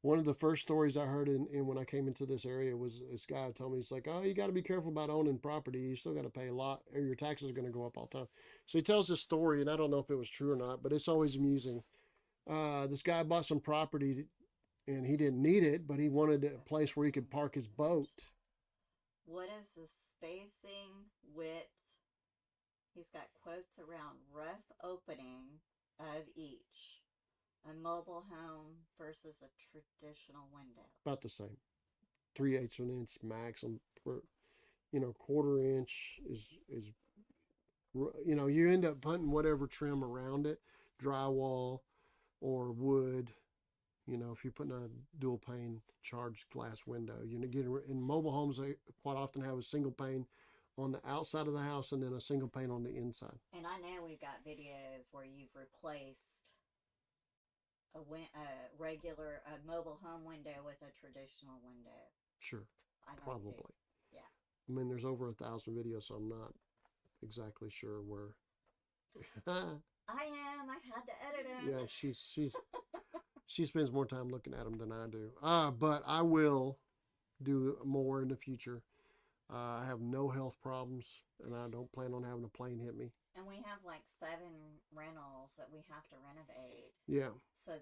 One of the first stories I heard in when I came into this area was this guy told me, he's like, oh, you got to be careful about owning property. You still got to pay a lot, or your taxes are going to go up all the time. So he tells this story, and I don't know if it was true or not, but it's always amusing. This guy bought some property, and he didn't need it, but he wanted a place where he could park his boat. What is the spacing, width? He's got quotes around rough opening of each. A mobile home versus a traditional window. About the same. 3/8 of an inch max. Quarter inch is You know, you end up putting whatever trim around it, drywall or wood. You know, if you're putting a dual pane charged glass window, you get in mobile homes, they quite often have a single pane on the outside of the house and then a single pane on the inside. And I know we've got videos where you've replaced a mobile home window with a traditional window. Sure, I know probably. Yeah. I mean, there's over 1,000 videos, so I'm not exactly sure where. I am. I had to edit them. Yeah, she spends more time looking at them than I do. But I will do more in the future. I have no health problems, and I don't plan on having a plane hit me. And we have like 7 rentals that we have to renovate. Yeah. So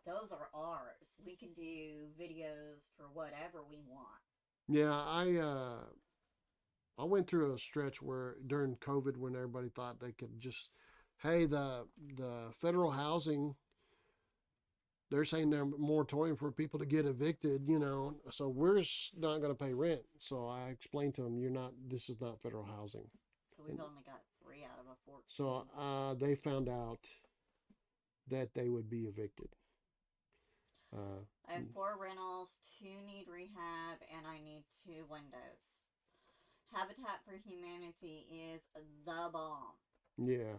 those are ours. We can do videos for whatever we want. Yeah, I went through a stretch where during COVID when everybody thought they could just, hey, the federal housing, they're saying they're moratorium for people to get evicted, you know, so we're not going to pay rent. So I explained to them, this is not federal housing. So we've only got 3 out of a 14. So they found out that they would be evicted. I have 4 rentals, 2 need rehab, and I need 2 windows. Habitat for Humanity is the bomb. Yeah.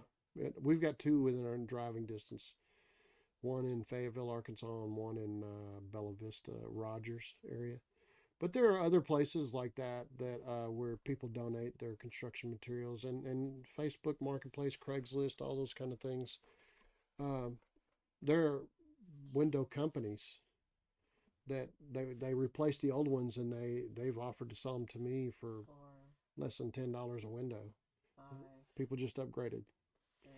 We've got 2 within our driving distance. One in Fayetteville, Arkansas, and one in Bella Vista, Rogers area. But there are other places like that where people donate their construction materials, and Facebook Marketplace, Craigslist, all those kind of things. There are window companies that they replace the old ones, and they've offered to sell them to me for less than $10 a window. 5, People just upgraded. 6.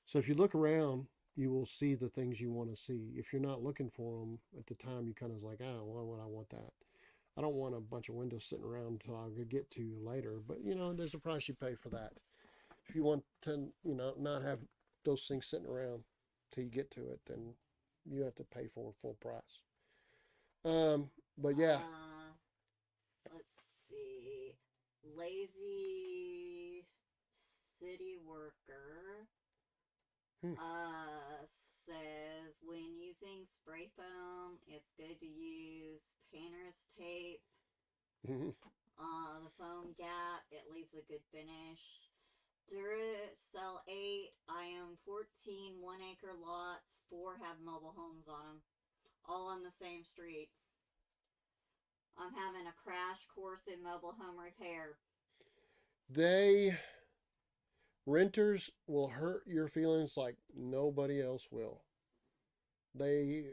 So if you look around, you will see the things you want to see. If you're not looking for them at the time, you kind of like, why would I want that? I don't want a bunch of windows sitting around until I'll get to later. But, there's a price you pay for that. If you want to, not have those things sitting around till you get to it, then you have to pay for full price. But yeah. Let's see. Lazy City Worker says when using spray foam, it's good to use painter's tape. The foam gap, it leaves a good finish. Duracell 8, I own 14 1-acre lots. 4 have mobile homes on them, all on the same street. I'm having a crash course in mobile home repair. Renters will hurt your feelings like nobody else will. They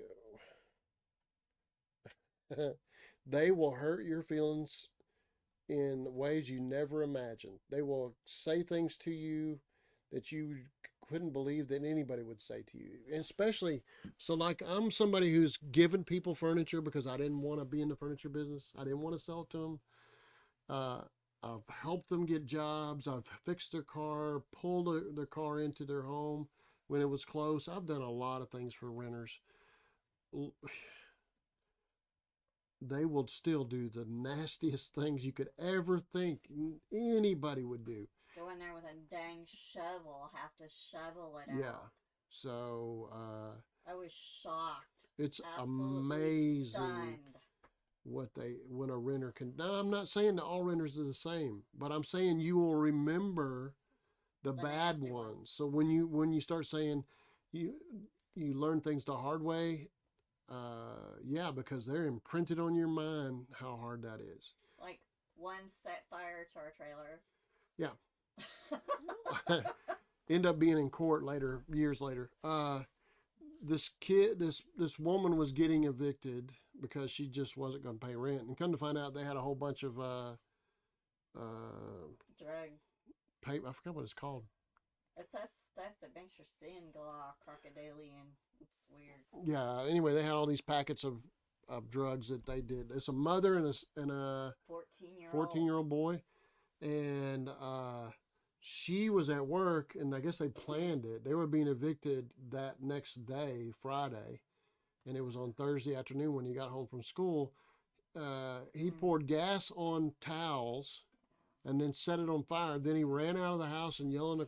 will hurt your feelings in ways you never imagined. They will say things to you that you couldn't believe that anybody would say to you. And especially, so like I'm somebody who's given people furniture because I didn't want to be in the furniture business. I didn't want to sell it to them. I've helped them get jobs. I've fixed their car, pulled their car into their home when it was close. I've done a lot of things for renters. They will still do the nastiest things you could ever think anybody would do. Go in there with a dang shovel, have to shovel it out. Yeah. So I was shocked. It's Absolutely amazing stunned. when a renter can. Now I'm not saying that all renters are the same, but I'm saying you will remember the bad nasty ones. So when you start saying you learn things the hard way, yeah, because they're imprinted on your mind how hard that is. Like one set fire to our trailer. Yeah. End up being in court later, years later. This woman was getting evicted because she just wasn't going to pay rent, and come to find out they had a whole bunch of drug paper. I forgot what it's called. It's that stuff that makes your skin go all crocodilian. It's weird. Yeah. Anyway, they had all these packets of drugs that they did. It's a mother and a 14-year-old boy, and she was at work, and I guess they planned it. They were being evicted that next day, Friday, and it was on Thursday afternoon when he got home from school. He poured gas on towels and then set it on fire. Then he ran out of the house and yelling,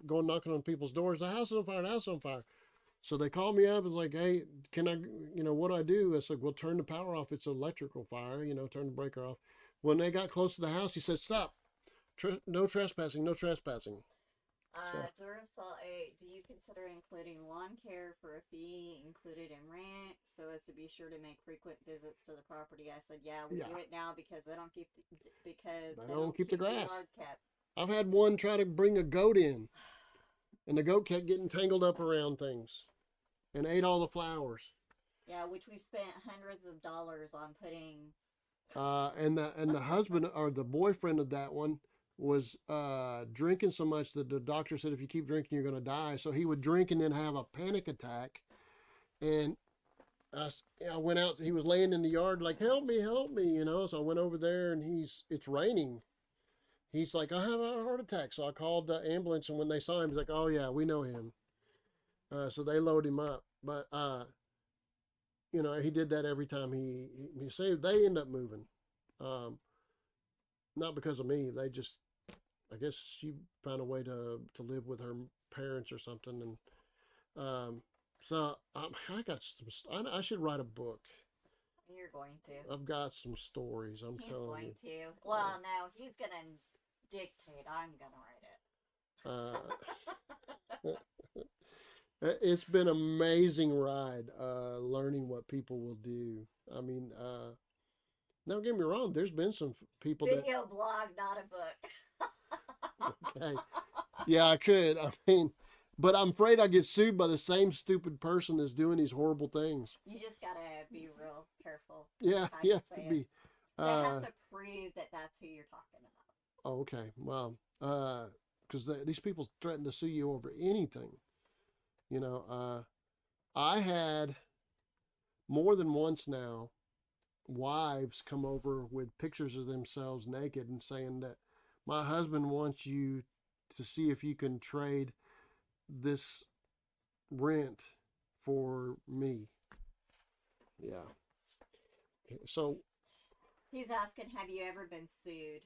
going knocking on people's doors. The house is on fire. The house is on fire. So they called me up and like, hey, can I, what do I do? I said, well, turn the power off. It's electrical fire, turn the breaker off. When they got close to the house, he said, stop. No trespassing, no trespassing. Duracell 8, do you consider including lawn care for a fee included in rent so as to be sure to make frequent visits to the property? I said, yeah, we do it now because they don't keep the grass. Yard kept. I've had one try to bring a goat in, and the goat kept getting tangled up around things and ate all the flowers. Yeah, which we spent hundreds of dollars on putting. And the husband or the boyfriend of that one was drinking so much that the doctor said if you keep drinking you're going to die. So he would drink and then have a panic attack. And I went out. He was laying in the yard like, help me. So I went over there and it's raining. He's like, I have a heart attack. So I called the ambulance, and when they saw him, he's like, oh yeah, we know him. So they load him up. But he did that every time he saved. They end up moving. Not because of me. They just, I guess she found a way to live with her parents or something. And so I got some, I should write a book. You're going to. I've got some stories, he's telling you. He's going to. Well, no, he's going to dictate. I'm going to write it. It's been an amazing ride, learning what people will do. I mean, don't get me wrong. There's been some people Video blog, not a book. Okay. Yeah, I could. I mean, but I'm afraid I get sued by the same stupid person that's doing these horrible things. You just gotta be real careful. Yeah, you have to be. They have to prove that that's who you're talking about. Oh, okay. Well, because these people threaten to sue you over anything. I had more than once now wives come over with pictures of themselves naked and saying that my husband wants you to see if you can trade this rent for me. Yeah. Okay, so he's asking, have you ever been sued?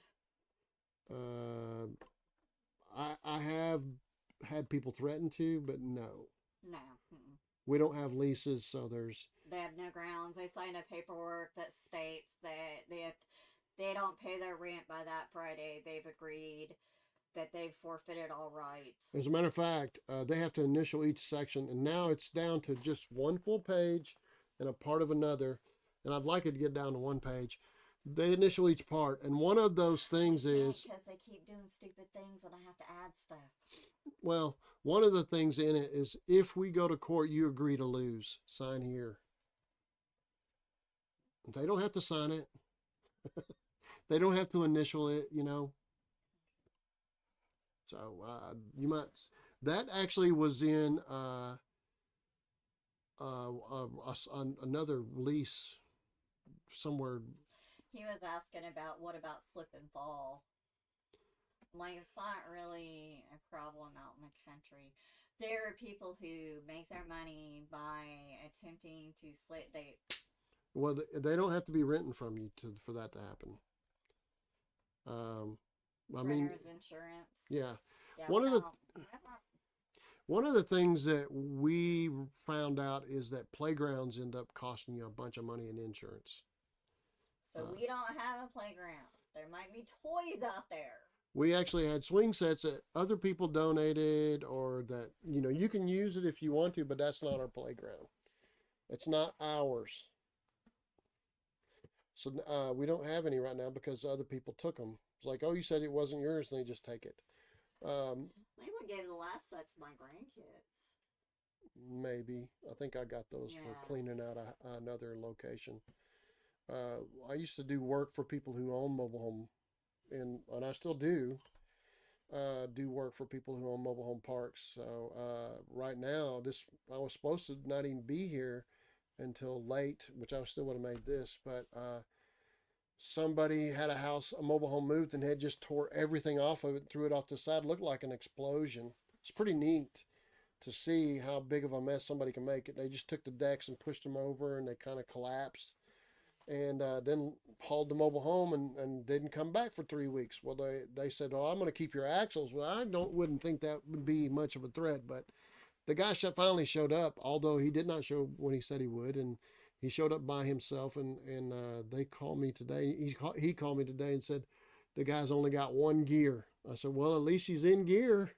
I have had people threaten to, but no. No. We don't have leases, so they have no grounds. They sign a paperwork that states that they don't pay their rent by that Friday. They've agreed that they've forfeited all rights. As a matter of fact, they have to initial each section, and now it's down to just one full page and a part of another, and I'd like it to get down to one page. They initial each part, and one of those things is... because they keep doing stupid things and I have to add stuff. Well, one of the things in it is if we go to court, you agree to lose. Sign here. They don't have to sign it. They don't have to initial it, So you might... That actually was in another lease somewhere. He was asking about what about slip and fall. Like, it's not really a problem out in the country. There are people who make their money by attempting to slip. Well, they don't have to be renting from you for that to happen. I mean, Renter's insurance. Yeah. Yeah, one of the things that we found out is that playgrounds end up costing you a bunch of money in insurance. So we don't have a playground. There might be toys out there. We actually had swing sets that other people donated, or that, you can use it if you want to, but that's not our playground. It's not ours. So we don't have any right now because other people took them. It's like, oh, you said it wasn't yours, and they just take it. Maybe gave the last set to my grandkids. Maybe. I think I got those for cleaning out another location. I used to do work for people who own mobile home, and I still do work for people who own mobile home parks. So right now, I was supposed to not even be here until late, which I still would have made this, but somebody had a mobile home moved, and had just tore everything off of it, threw it off the side. It looked like an explosion. It's pretty neat to see how big of a mess somebody can make it. They just took the decks and pushed them over, and they kind of collapsed. and then hauled the mobile home and didn't come back for 3 weeks. Well, they said, "Oh, I'm going to keep your axles." Well, I wouldn't think that would be much of a threat, but the guy finally showed up, although he did not show when he said he would, and he showed up by himself. And they called me today. He called me today and said the guy's only got one gear. I said, well, at least he's in gear.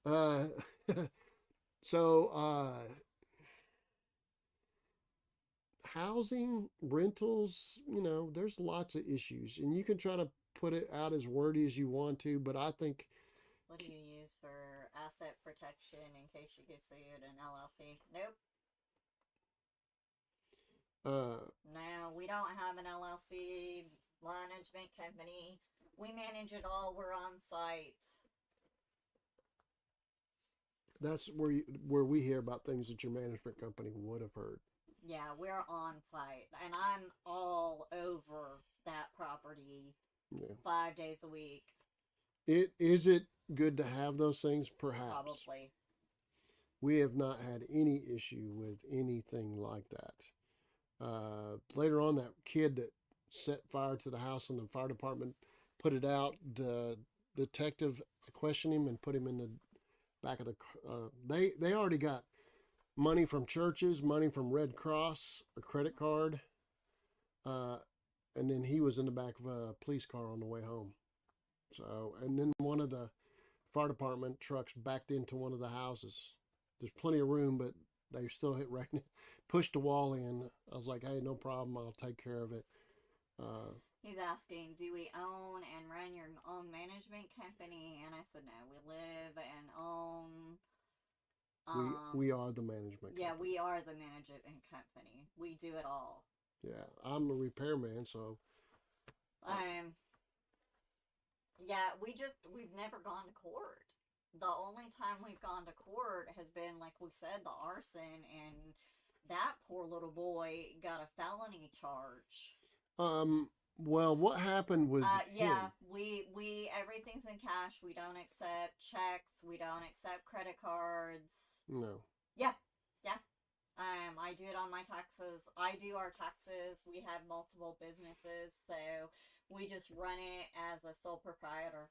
uh, so housing, rentals, there's lots of issues, and you can try to put it out as wordy as you want to, but I think. What do you use for asset protection in case you get sued an LLC? Nope. No, we don't have an LLC management company. We manage it all. We're on site. That's where we hear about things that your management company would have heard. Yeah, we're on site, and I'm all over that property 5 days a week. Is it good to have those things? Perhaps. Probably. We have not had any issue with anything like that. Later on, that kid that set fire to the house and the fire department put it out, the detective questioned him and put him in the back of the they already got money from churches, money from Red Cross, a credit card, and then he was in the back of a police car on the way home. So, and then one of the fire department trucks backed into one of the houses. There's plenty of room, but they still pushed the wall in. I was like, hey, no problem, I'll take care of it. He's asking, do we own and run your own management company? And I said, no, we live and own. We are the management company. Yeah, we are the management company. We do it all. Yeah, I'm a repairman, so. Yeah, we've never gone to court. The only time we've gone to court has been, like we said, the arson, and that poor little boy got a felony charge. Well, what happened with yeah, him? we everything's in cash. We don't accept checks. We don't accept credit cards. No. Yeah. I do it on my taxes. I do our taxes. We have multiple businesses, so we just run it as a sole proprietor.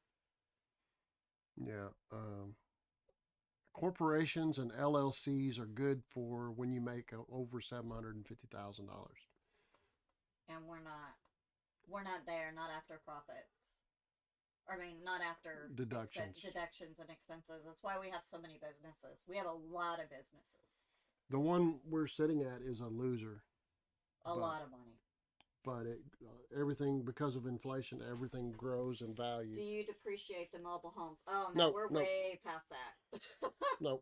Yeah. Corporations and LLCs are good for when you make over $750,000. And we're not there, not after profits. I mean, not after deductions and expenses. That's why we have so many businesses. We have a lot of businesses. The one we're sitting at is a loser. A lot of money. But everything, because of inflation, everything grows in value. Do you depreciate the mobile homes? Oh, no, we're way past that. No.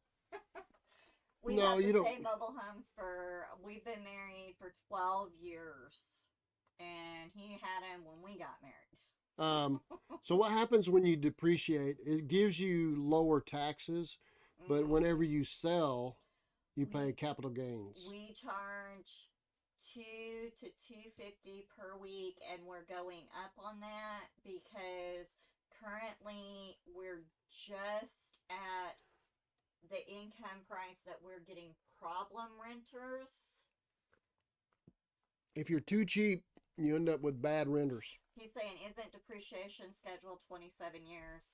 We have to pay mobile homes we've been married for 12 years. And he had him when we got married. So what happens when you depreciate? It gives you lower taxes, but whenever you sell, you pay capital gains. We charge $200 to $250 per week, and we're going up on that because currently we're just at the income price that we're getting problem renters. If you're too cheap, you end up with bad renters. He's saying, isn't depreciation scheduled 27 years?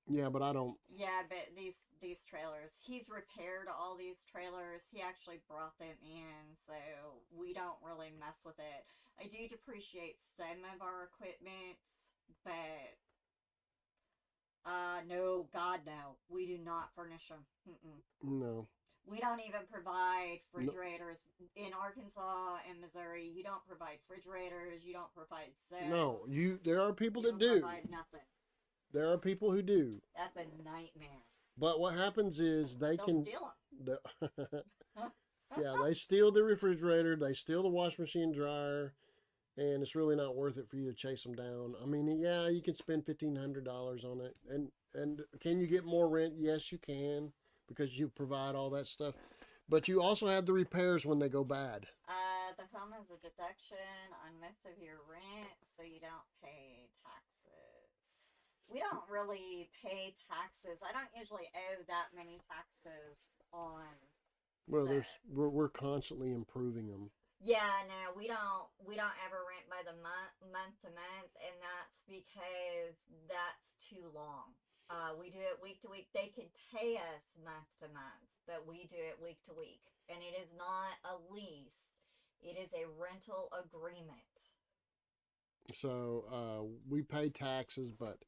Yeah, but I don't. Yeah, but these trailers, he's repaired all these trailers. He actually brought them in, so we don't really mess with it. I do depreciate some of our equipment, but no, God, no. We do not furnish them. No. We don't even provide refrigerators. No. In Arkansas and Missouri, you don't provide refrigerators. You don't provide stoves. No, there are people that do. Provide nothing. There are people who do. That's a nightmare. But what happens is they'll steal them. Yeah, they steal the refrigerator. They steal the washing machine dryer. And it's really not worth it for you to chase them down. I mean, yeah, you can spend $1,500 on it. And can you get more rent? Yes, you can, because you provide all that stuff. But you also have the repairs when they go bad. The home is a deduction on most of your rent, so you don't pay taxes. We don't really pay taxes. I don't usually owe that many taxes on. Well, we're constantly improving them. Yeah, no, we don't ever rent by the month to month, and that's because that's too long. We do it week to week. They could pay us month to month, but we do it week to week, and it is not a lease. It is a rental agreement. So we pay taxes, but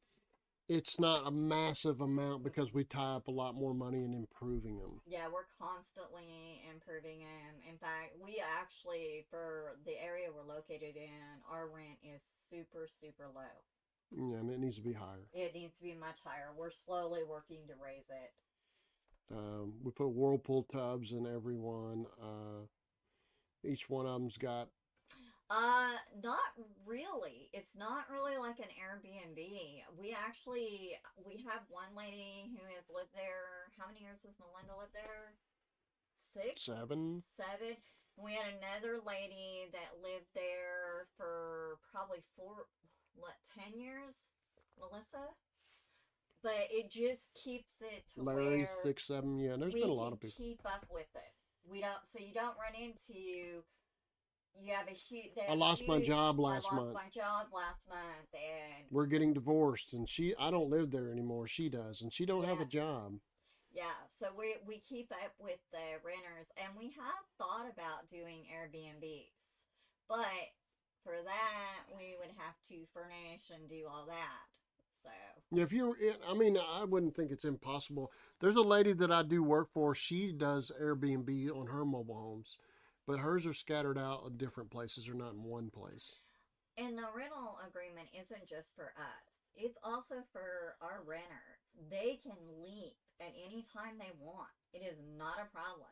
it's not a massive amount because we tie up a lot more money in improving them. Yeah, we're constantly improving them. In fact, we actually, for the area we're located in, our rent is super, super low. Yeah, and it needs to be higher. It needs to be much higher. We're slowly working to raise it. We put whirlpool tubs in every one. Each one of them's got. Not really. It's not really like an Airbnb. We have one lady who has lived there. How many years has Melinda lived there? 6, 7. 7. We had another lady that lived there for probably 10 years, Melissa. But it just keeps it to Larry, where 6, 7. Yeah, there's we been a lot can of people. keep up with it. We don't, so you don't run into. You have a huge. I lost my job last I lost month. my job last month, and We're getting divorced, and I don't live there anymore. She does, and she don't have a Yeah. job. yeah, so we keep up with the renters, and we have thought about doing Airbnbs, but for that we would have to furnish and do all that. So If you're, I mean, I wouldn't think it's impossible. There's a lady that I do work for. She does Airbnb on her mobile homes, but hers are scattered out at different places. They're not in one place. And the rental agreement isn't just for us, it's also for our renters. They can leave at any time they want. It is not a problem.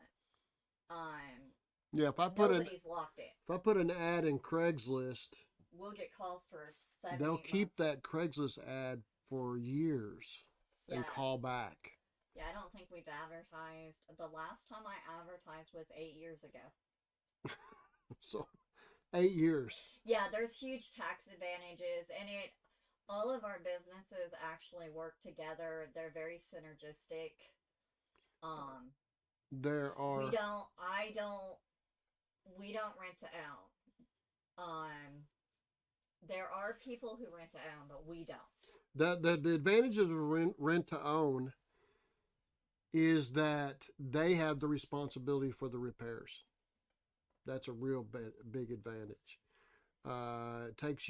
Um, Yeah, Nobody's locked in. if I put an ad in Craigslist, We'll get calls for 7, they'll 8 keep months. that Craigslist ad for years and Yeah, call back. yeah. I don't think we've advertised. The last time I advertised was 8 years ago. So 8 years. Yeah, there's huge tax advantages, and it. All of our businesses actually work together. They're very synergistic. Um, There are we don't. I don't. We don't rent to own. There are people who rent to own, but we don't. the advantages of rent to own is that they have the responsibility for the repairs. That's a real big advantage. It takes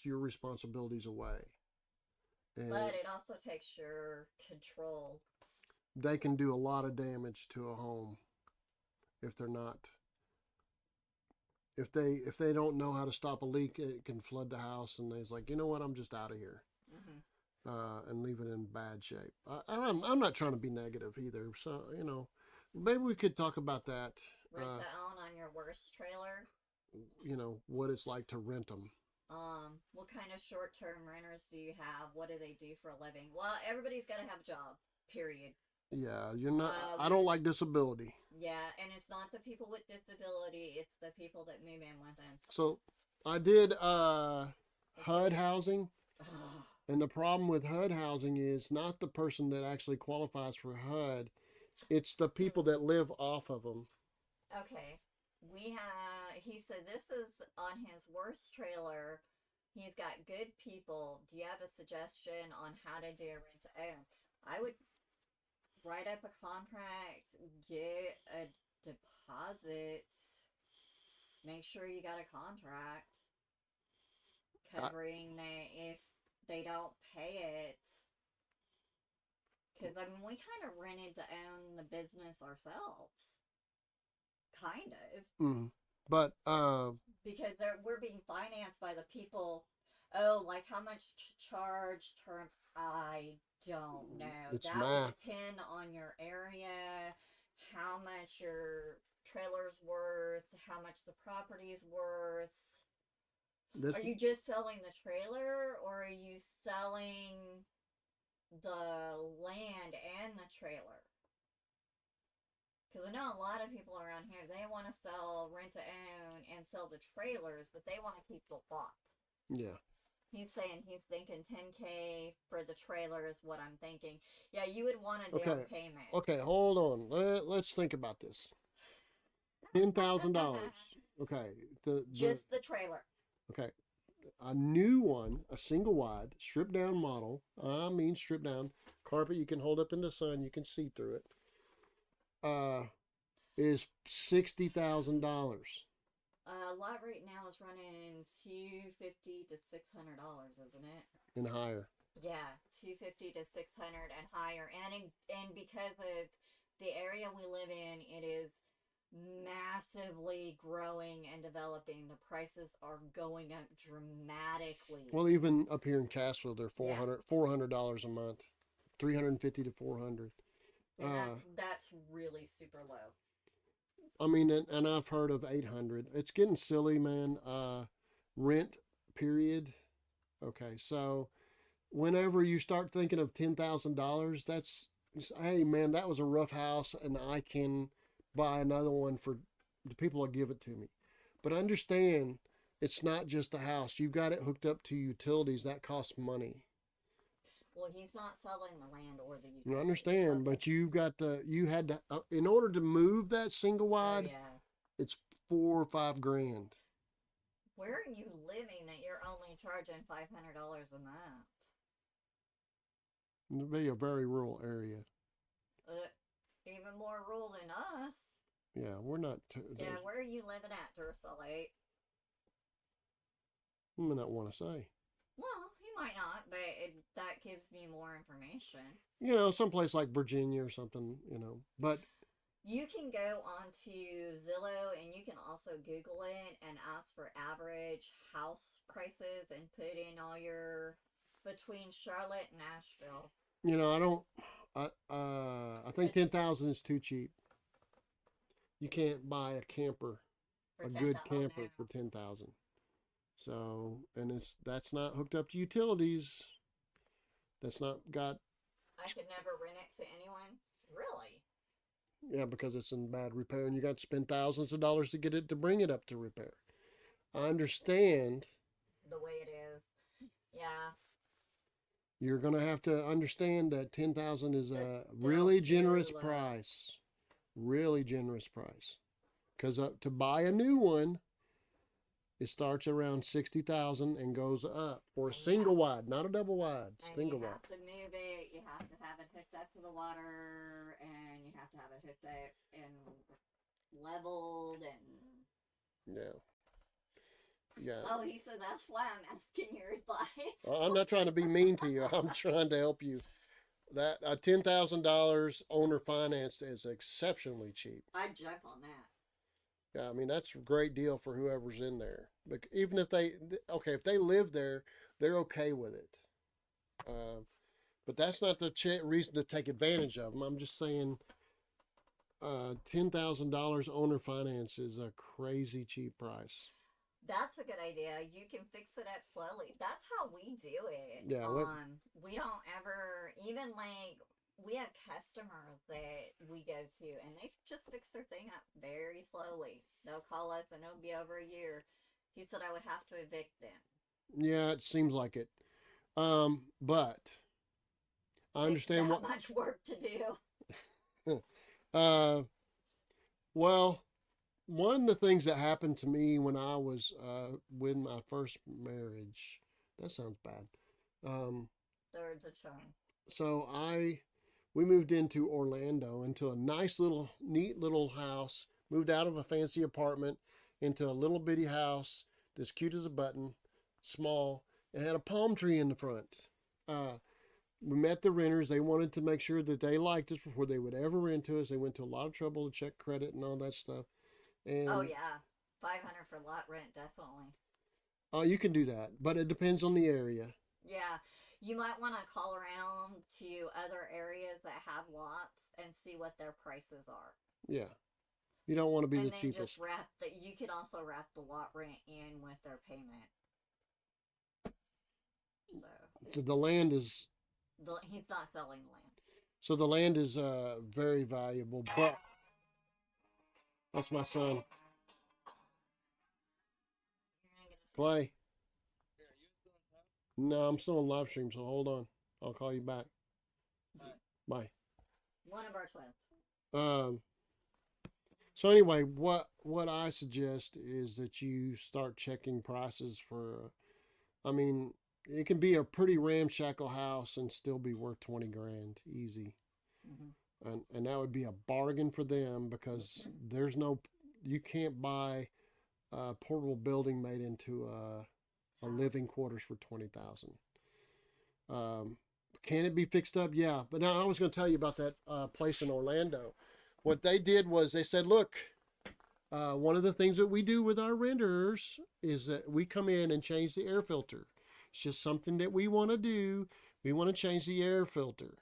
your responsibilities away, and But it also takes your control. they can do a lot of damage to a home if they're not. If they don't know how to stop a leak, it can flood the house, and they're like, you know what, I'm just out of here, and leave it in bad shape. I'm not trying to be negative either, so maybe we could talk about that. Rent to own on your worst trailer. What it's like to rent them. What kind of short-term renters do you have? What do they do for a living? Well, everybody's got to have a job. Period. Yeah, you're not. I don't like disability. Yeah, and it's not the people with disability; it's the people that move in with them. So, I did HUD housing, and the problem with HUD housing is not the person that actually qualifies for HUD; it's the people that live off of them. Okay, he said this is on his worst trailer. He's got good people. Do you have a suggestion on how to do a rent to own? I would write up a contract, get a deposit, make sure you got a contract covering that if they don't pay it. Because, I mean, we kind of rented to own the business ourselves. Kind of. Mm. But Because we're being financed by the people. Oh, like how much charge terms? I don't know. It's That math. would depend on your area, how much your trailer's worth, how much the property's worth. Are you just selling the trailer, or are you selling the land and the trailer? Because I know a lot of people around here, they want to sell rent to own and sell the trailers, but they want to keep the lot. Yeah. He's saying he's thinking $10K for the trailer is what I'm thinking. Yeah, you would want a down payment. Okay, hold on. Let's think about this. $10,000. Okay. Just the trailer. Okay. A new one, a single wide, stripped down model. I mean, stripped down carpet you can hold up in the sun, you can see through it. Is $60,000 Lot right now is running $250 to $600, isn't it? and higher. Yeah, 250 to 600 and higher. And because of the area we live in, it is massively growing and developing. The prices are going up dramatically. Well, even up here in Cassville, they're Yeah. $400 a month, 350 to 400. And that's really super low. I mean, and I've heard of 800. It's getting silly, man. Rent period. Okay, so whenever you start thinking of $10,000, hey man, that was a rough house, and I can buy another one for the people that give it to me. But understand, it's not just the house. You've got it hooked up to utilities that costs money. Well, he's not selling the land or the You utilities. understand, Okay. but you had to, in order to move that single Oh, wide, yeah. it's $4 or $5 grand. Where are you living that you're only charging $500 a month? It'd be a very rural area. Even more rural than us. Yeah, we're not. Yeah, where are you living at, Dursalate? I may not want to say. Well, he might not, but that gives me more information. You know, someplace like Virginia or something. You know, but You can go onto Zillow and you can also Google it and ask for average house prices and put in all your between Charlotte and Nashville. you know, I don't. I think 10,000 is too cheap. You can't buy a camper, For a 10 good oh, no. camper for 10,000. So, and that's not hooked up to utilities. That's not got. I could never rent it to anyone. Really? Yeah, because it's in bad repair, and you got to spend thousands of dollars to get it to bring it up to repair. I understand. The way it is. Yeah. You're gonna have to understand that 10,000 is a That's really still too generous low. price. Really generous price. Because to buy a new one, it starts around 60,000 and goes up for a And you single have- wide, not a double wide, And single you wide. have to move it, you have to have it hooked up to the water, and you have to have it hooked up and leveled and Yeah. Yeah. oh, he said that's why I'm asking your advice. I'm not trying to be mean to you. I'm trying to help you. That $10,000 owner financed is exceptionally cheap. I'd jump on that. Yeah, I mean that's a great deal for whoever's in there. But even if they if they live there, they're okay with it. But that's not the reason to take advantage of them. I'm just saying, $10,000 owner finance is a crazy cheap price. That's a good idea. You can fix it up slowly. That's how we do it. Yeah, We don't ever even like we have customers that we go to and they just fix their thing up very slowly. They'll call us and it'll be over a year. He said I would have to evict them. Yeah, it seems like it. But I understand That what. much work to do. Well, one of the things that happened to me when I was with my first marriage, that sounds bad. Third's a charm. So we moved into Orlando, into a nice little, neat little house, moved out of a fancy apartment into a little bitty house that's cute as a button, small, and had a palm tree in the front. We met the renters. They wanted to make sure that they liked us before they would ever rent to us. They went to a lot of trouble to check credit and all that stuff. And Oh yeah. 500 for lot rent, definitely. you can do that, but it depends on the area. Yeah. You might want to call around to other areas that have lots and see what their prices are. Yeah. You don't want to be And the then cheapest. just wrap that. You could also wrap the lot rent in with their payment. So the land is He's not selling land. So the land is very valuable, but that's my son. You're gonna get a Clay. No, I'm still on live stream, so hold on. I'll call you back. Bye. one of our twins. So anyway, what I suggest is that you start checking prices for. I mean, it can be a pretty ramshackle house and still be worth 20 grand easy. Hmm. And that would be a bargain for them because there's no, you can't buy a portable building made into a living quarters for 20,000. Can it be fixed up? Yeah. But now I was going to tell you about that place in Orlando. What they did was they said, look, one of the things that we do with our renters is that we come in and change the air filter. It's just something that we want to do. We want to change the air filter,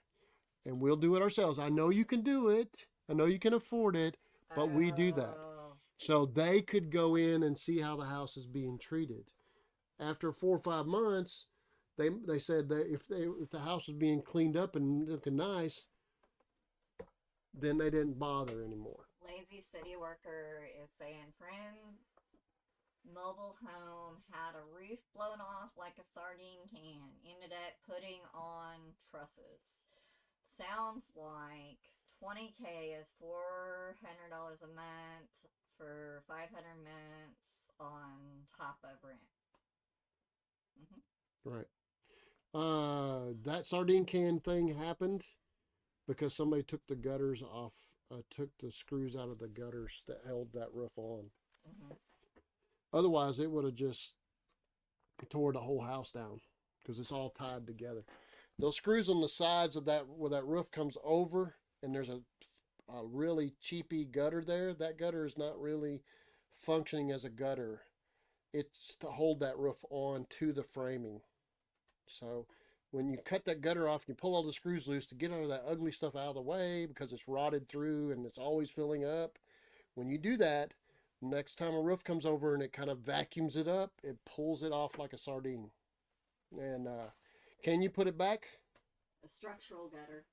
and we'll do it ourselves. I know you can do it. I know you can afford it, but we do that. Oh. So they could go in and see how the house is being treated. After 4 or 5 months, they said that if the house was being cleaned up and looking nice, then they didn't bother anymore. Lazy city worker is saying friends mobile home had a roof blown off like a sardine can. Ended up putting on trusses. Sounds like 20K is $400 a month for 500 months on top of rent. Right. That sardine can thing happened because somebody took the gutters off, took the screws out of the gutters that held that roof on. Otherwise, it would have just tore the whole house down because it's all tied together. Those screws on the sides of that, where that roof comes over, and there's a really cheapy gutter there. That gutter is not really functioning as a gutter. It's to hold that roof on to the framing. So when you cut that gutter off, you pull all the screws loose to get all that ugly stuff out of the way because it's rotted through and it's always filling up. When you do that, next time a roof comes over and it kind of vacuums it up, it pulls it off like a sardine. And can you put it back? A structural gutter.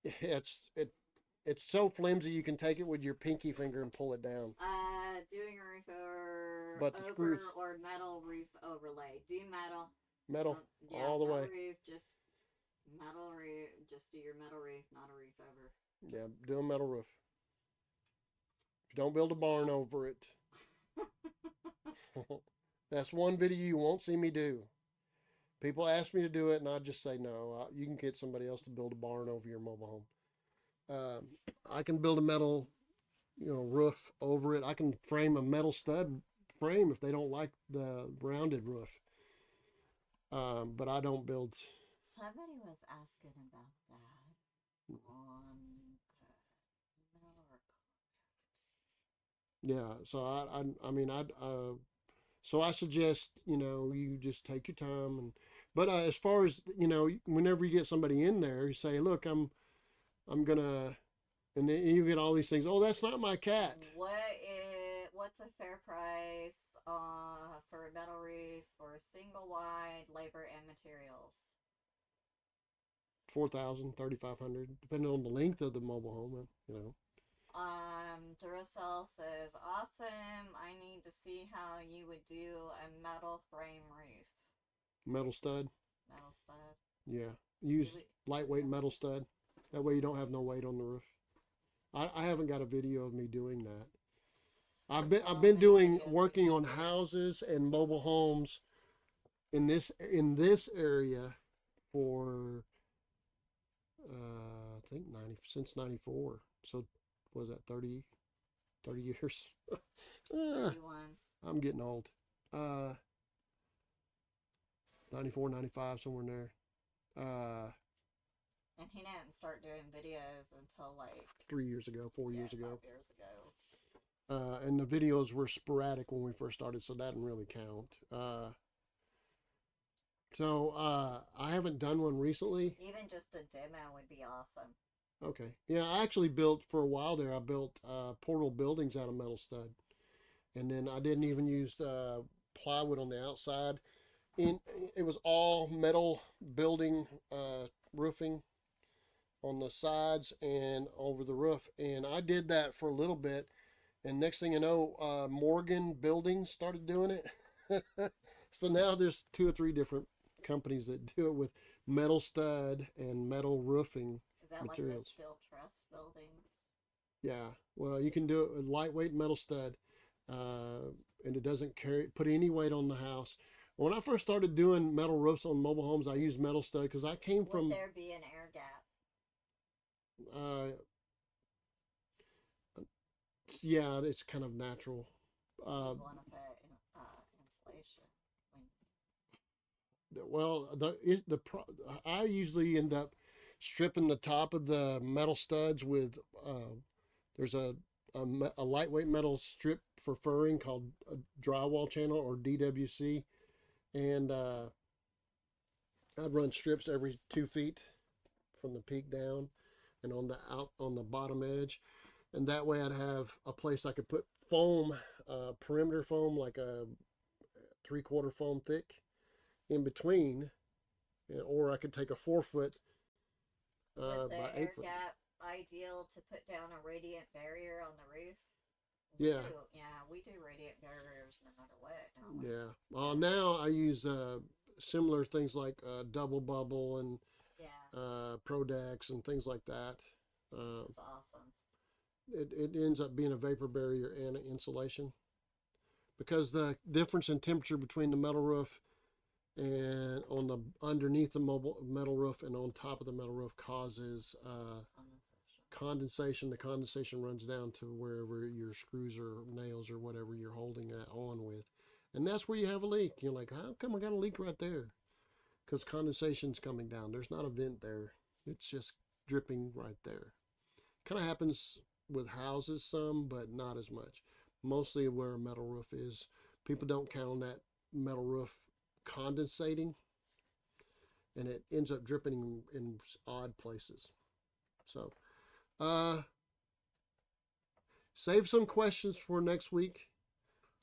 It's so flimsy you can take it with your pinky finger and pull it down. Doing a roof But the over screws, or metal roof overlay. Do metal. metal Yeah, all the metal way. roof, just metal roof. Just do your metal roof, not a roof over. Yeah, do a metal roof. Don't build a barn over it. That's one video you won't see me do. People ask me to do it, and I just say no. You can get somebody else to build a barn over your mobile home. I can build a metal, roof over it. I can frame a metal stud frame if they don't like the rounded roof. But I don't build. Somebody was asking about that on metal or Yeah, so I mean, so I suggest, you just take your time but as far as, whenever you get somebody in there, you say, look, I'm gonna, and then you get all these things. Oh, that's not my cat. What's a fair price for a metal roof for a single wide labor and materials? 4,000, 3,500, depending on the length of the mobile home, Duracell says, awesome. I need to see how you would do a metal frame roof. Metal stud. Metal stud. Yeah. Use lightweight metal stud. That way you don't have no weight on the roof. I haven't got a video of me doing that. I've been working on houses and mobile homes in this area for I think since 94. So was that 30 years? 31. I'm getting old. 94, 95, somewhere in there. And he didn't start doing videos until like 3 years ago, 4 years ago. 5 years ago. And the videos were sporadic when we first started, so that didn't really count. So I haven't done one recently. Even just a demo would be awesome. Okay. Yeah, I actually built, for a while there, I built portable buildings out of metal stud. And then I didn't even use plywood on the outside. It was all metal building roofing on the sides and over the roof. And I did that for a little bit. And next thing you know, Morgan Buildings started doing it. So now there's 2 or 3 different companies that do it with metal stud and metal roofing Is that materials. like the steel truss buildings? Yeah. Well, you can do it with lightweight metal stud, and it doesn't put any weight on the house. When I first started doing metal roofs on mobile homes, I used metal stud because I came Would from. there be an air gap? Uh, yeah, it's kind of natural. Uh, You want to put insulation. well, I usually end up stripping the top of the metal studs with there's a lightweight metal strip for furring called a drywall channel or DWC, and I'd run strips every 2 feet from the peak down and on the bottom edge, and that way I'd have a place I could put foam, perimeter foam, like a 3/4 foam thick in between, or I could take a 4 foot Would by the air 8 foot. gap ideal to put down a radiant barrier on the roof? Yeah. Yeah, we do radiant barriers no matter what, don't we? Yeah. Now I use similar things like double bubble and Yeah, Prodex and things like that. it's awesome. It ends up being a vapor barrier and an insulation because the difference in temperature between the metal roof and on the underneath the mobile metal roof and on top of the metal roof causes Condensation. condensation. The condensation runs down to wherever your screws or nails or whatever you're holding that on with, and that's where you have a leak. You're like, how come I got a leak right there? Because condensation's coming down. There's not a vent there. It's just dripping right there. Kind of happens with houses some, but not as much. Mostly where a metal roof is. People don't count on that metal roof condensating, and it ends up dripping in odd places. So, save some questions for next week.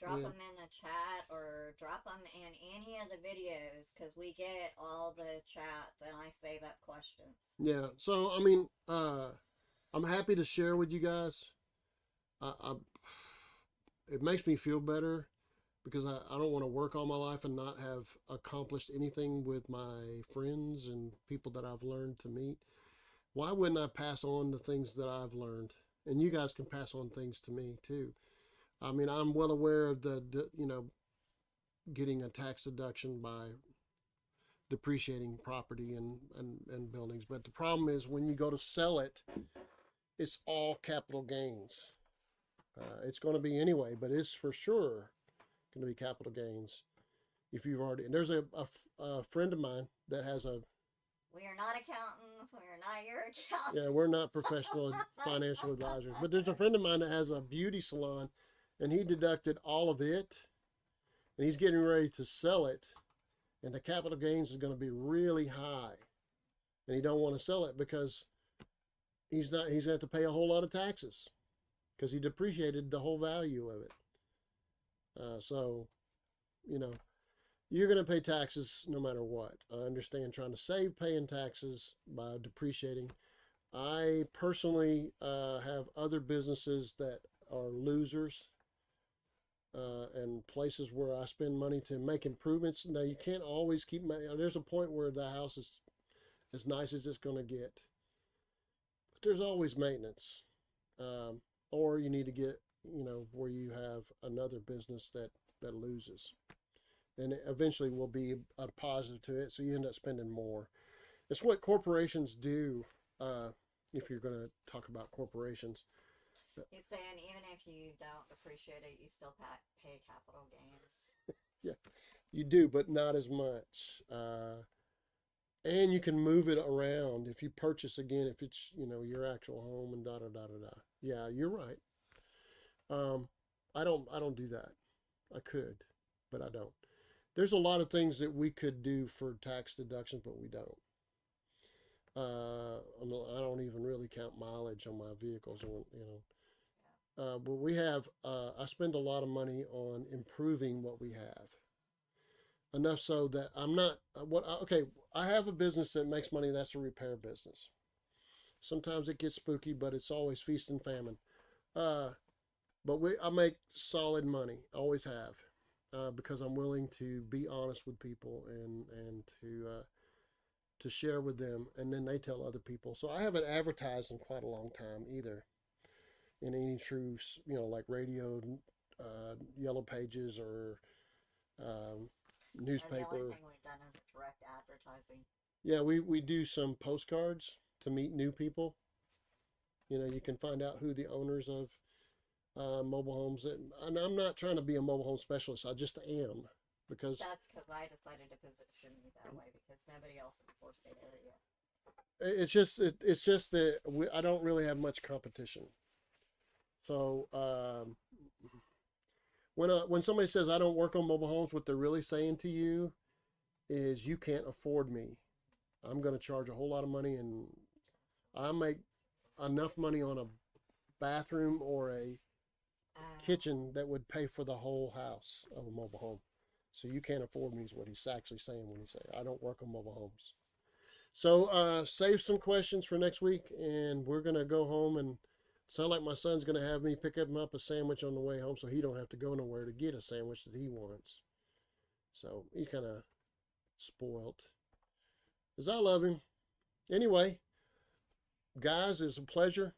Drop them in the chat or drop them in any of the videos because we get all the chats and I save up questions. Yeah. So, I mean, I'm happy to share with you guys. It makes me feel better because I don't want to work all my life and not have accomplished anything with my friends and people that I've learned to meet. Why wouldn't I pass on the things that I've learned? And you guys can pass on things to me too. I mean, I'm well aware of getting a tax deduction by depreciating property and buildings. But the problem is when you go to sell it, it's all capital gains. It's going to be anyway, but it's for sure going to be capital gains if you've already. And there's a friend of mine that has a. We are not accountants. We are not your accountants. Yeah, we're not professional financial advisors, but there's a friend of mine that has a beauty salon, and he deducted all of it, and he's getting ready to sell it, and the capital gains is going to be really high, and he don't want to sell it because he's going to have to pay a whole lot of taxes because he depreciated the whole value of it. So, you're going to pay taxes no matter what. I understand trying to save paying taxes by depreciating. I personally have other businesses that are losers and places where I spend money to make improvements. Now, you can't always keep money. There's a point where the house is as nice as it's going to get. But there's always maintenance. Or you need to get, where you have another business that loses. And it eventually will be a positive to it, so you end up spending more. It's what corporations do, if you're going to talk about corporations. He's saying even if you don't appreciate it, you still pay capital gains. Yeah, you do, but not as much. And you can move it around if you purchase again, if it's, your actual home and da-da-da-da-da. Yeah, you're right. I don't do that. I could, but I don't. There's a lot of things that we could do for tax deductions, but we don't. I don't even really count mileage on my vehicles, but we have, I spend a lot of money on improving what we have. Enough so that I'm not, I have a business that makes money, that's a repair business. Sometimes it gets spooky, but it's always feast and famine. But I make solid money, always have. Because I'm willing to be honest with people and to share with them, and then they tell other people. So I haven't advertised in quite a long time either. in any true, like radio, yellow pages or And the newspaper. only thing we've done is direct advertising. Yeah, we do some postcards to meet new people. You can find out who the owners of mobile homes, and I'm not trying to be a mobile home specialist. I just am because That's because I decided to position me that way because nobody else in the 4-state area. it's just that I don't really have much competition. So when somebody says I don't work on mobile homes, what they're really saying to you is you can't afford me. I'm going to charge a whole lot of money, and I make enough money on a bathroom or a kitchen that would pay for the whole house of a mobile home. So you can't afford me is what he's actually saying when he say I don't work on mobile homes. So save some questions for next week, and we're gonna go home and sound like my son's gonna have me pick him up a sandwich on the way home, so he don't have to go nowhere to get a sandwich that he wants. So he's kind of spoiled, cause I love him. Anyway, guys, it's a pleasure,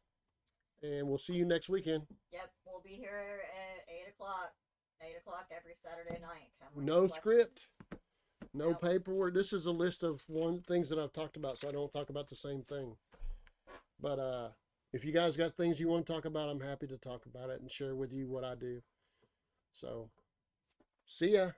and we'll see you next weekend. Yep, we'll be here at 8 o'clock. 8 o'clock every Saturday night. Come with No your script. questions. No Nope. paperwork. This is a list of things that I've talked about, so I don't talk about the same thing. But if you guys got things you want to talk about, I'm happy to talk about it and share with you what I do. So, see ya.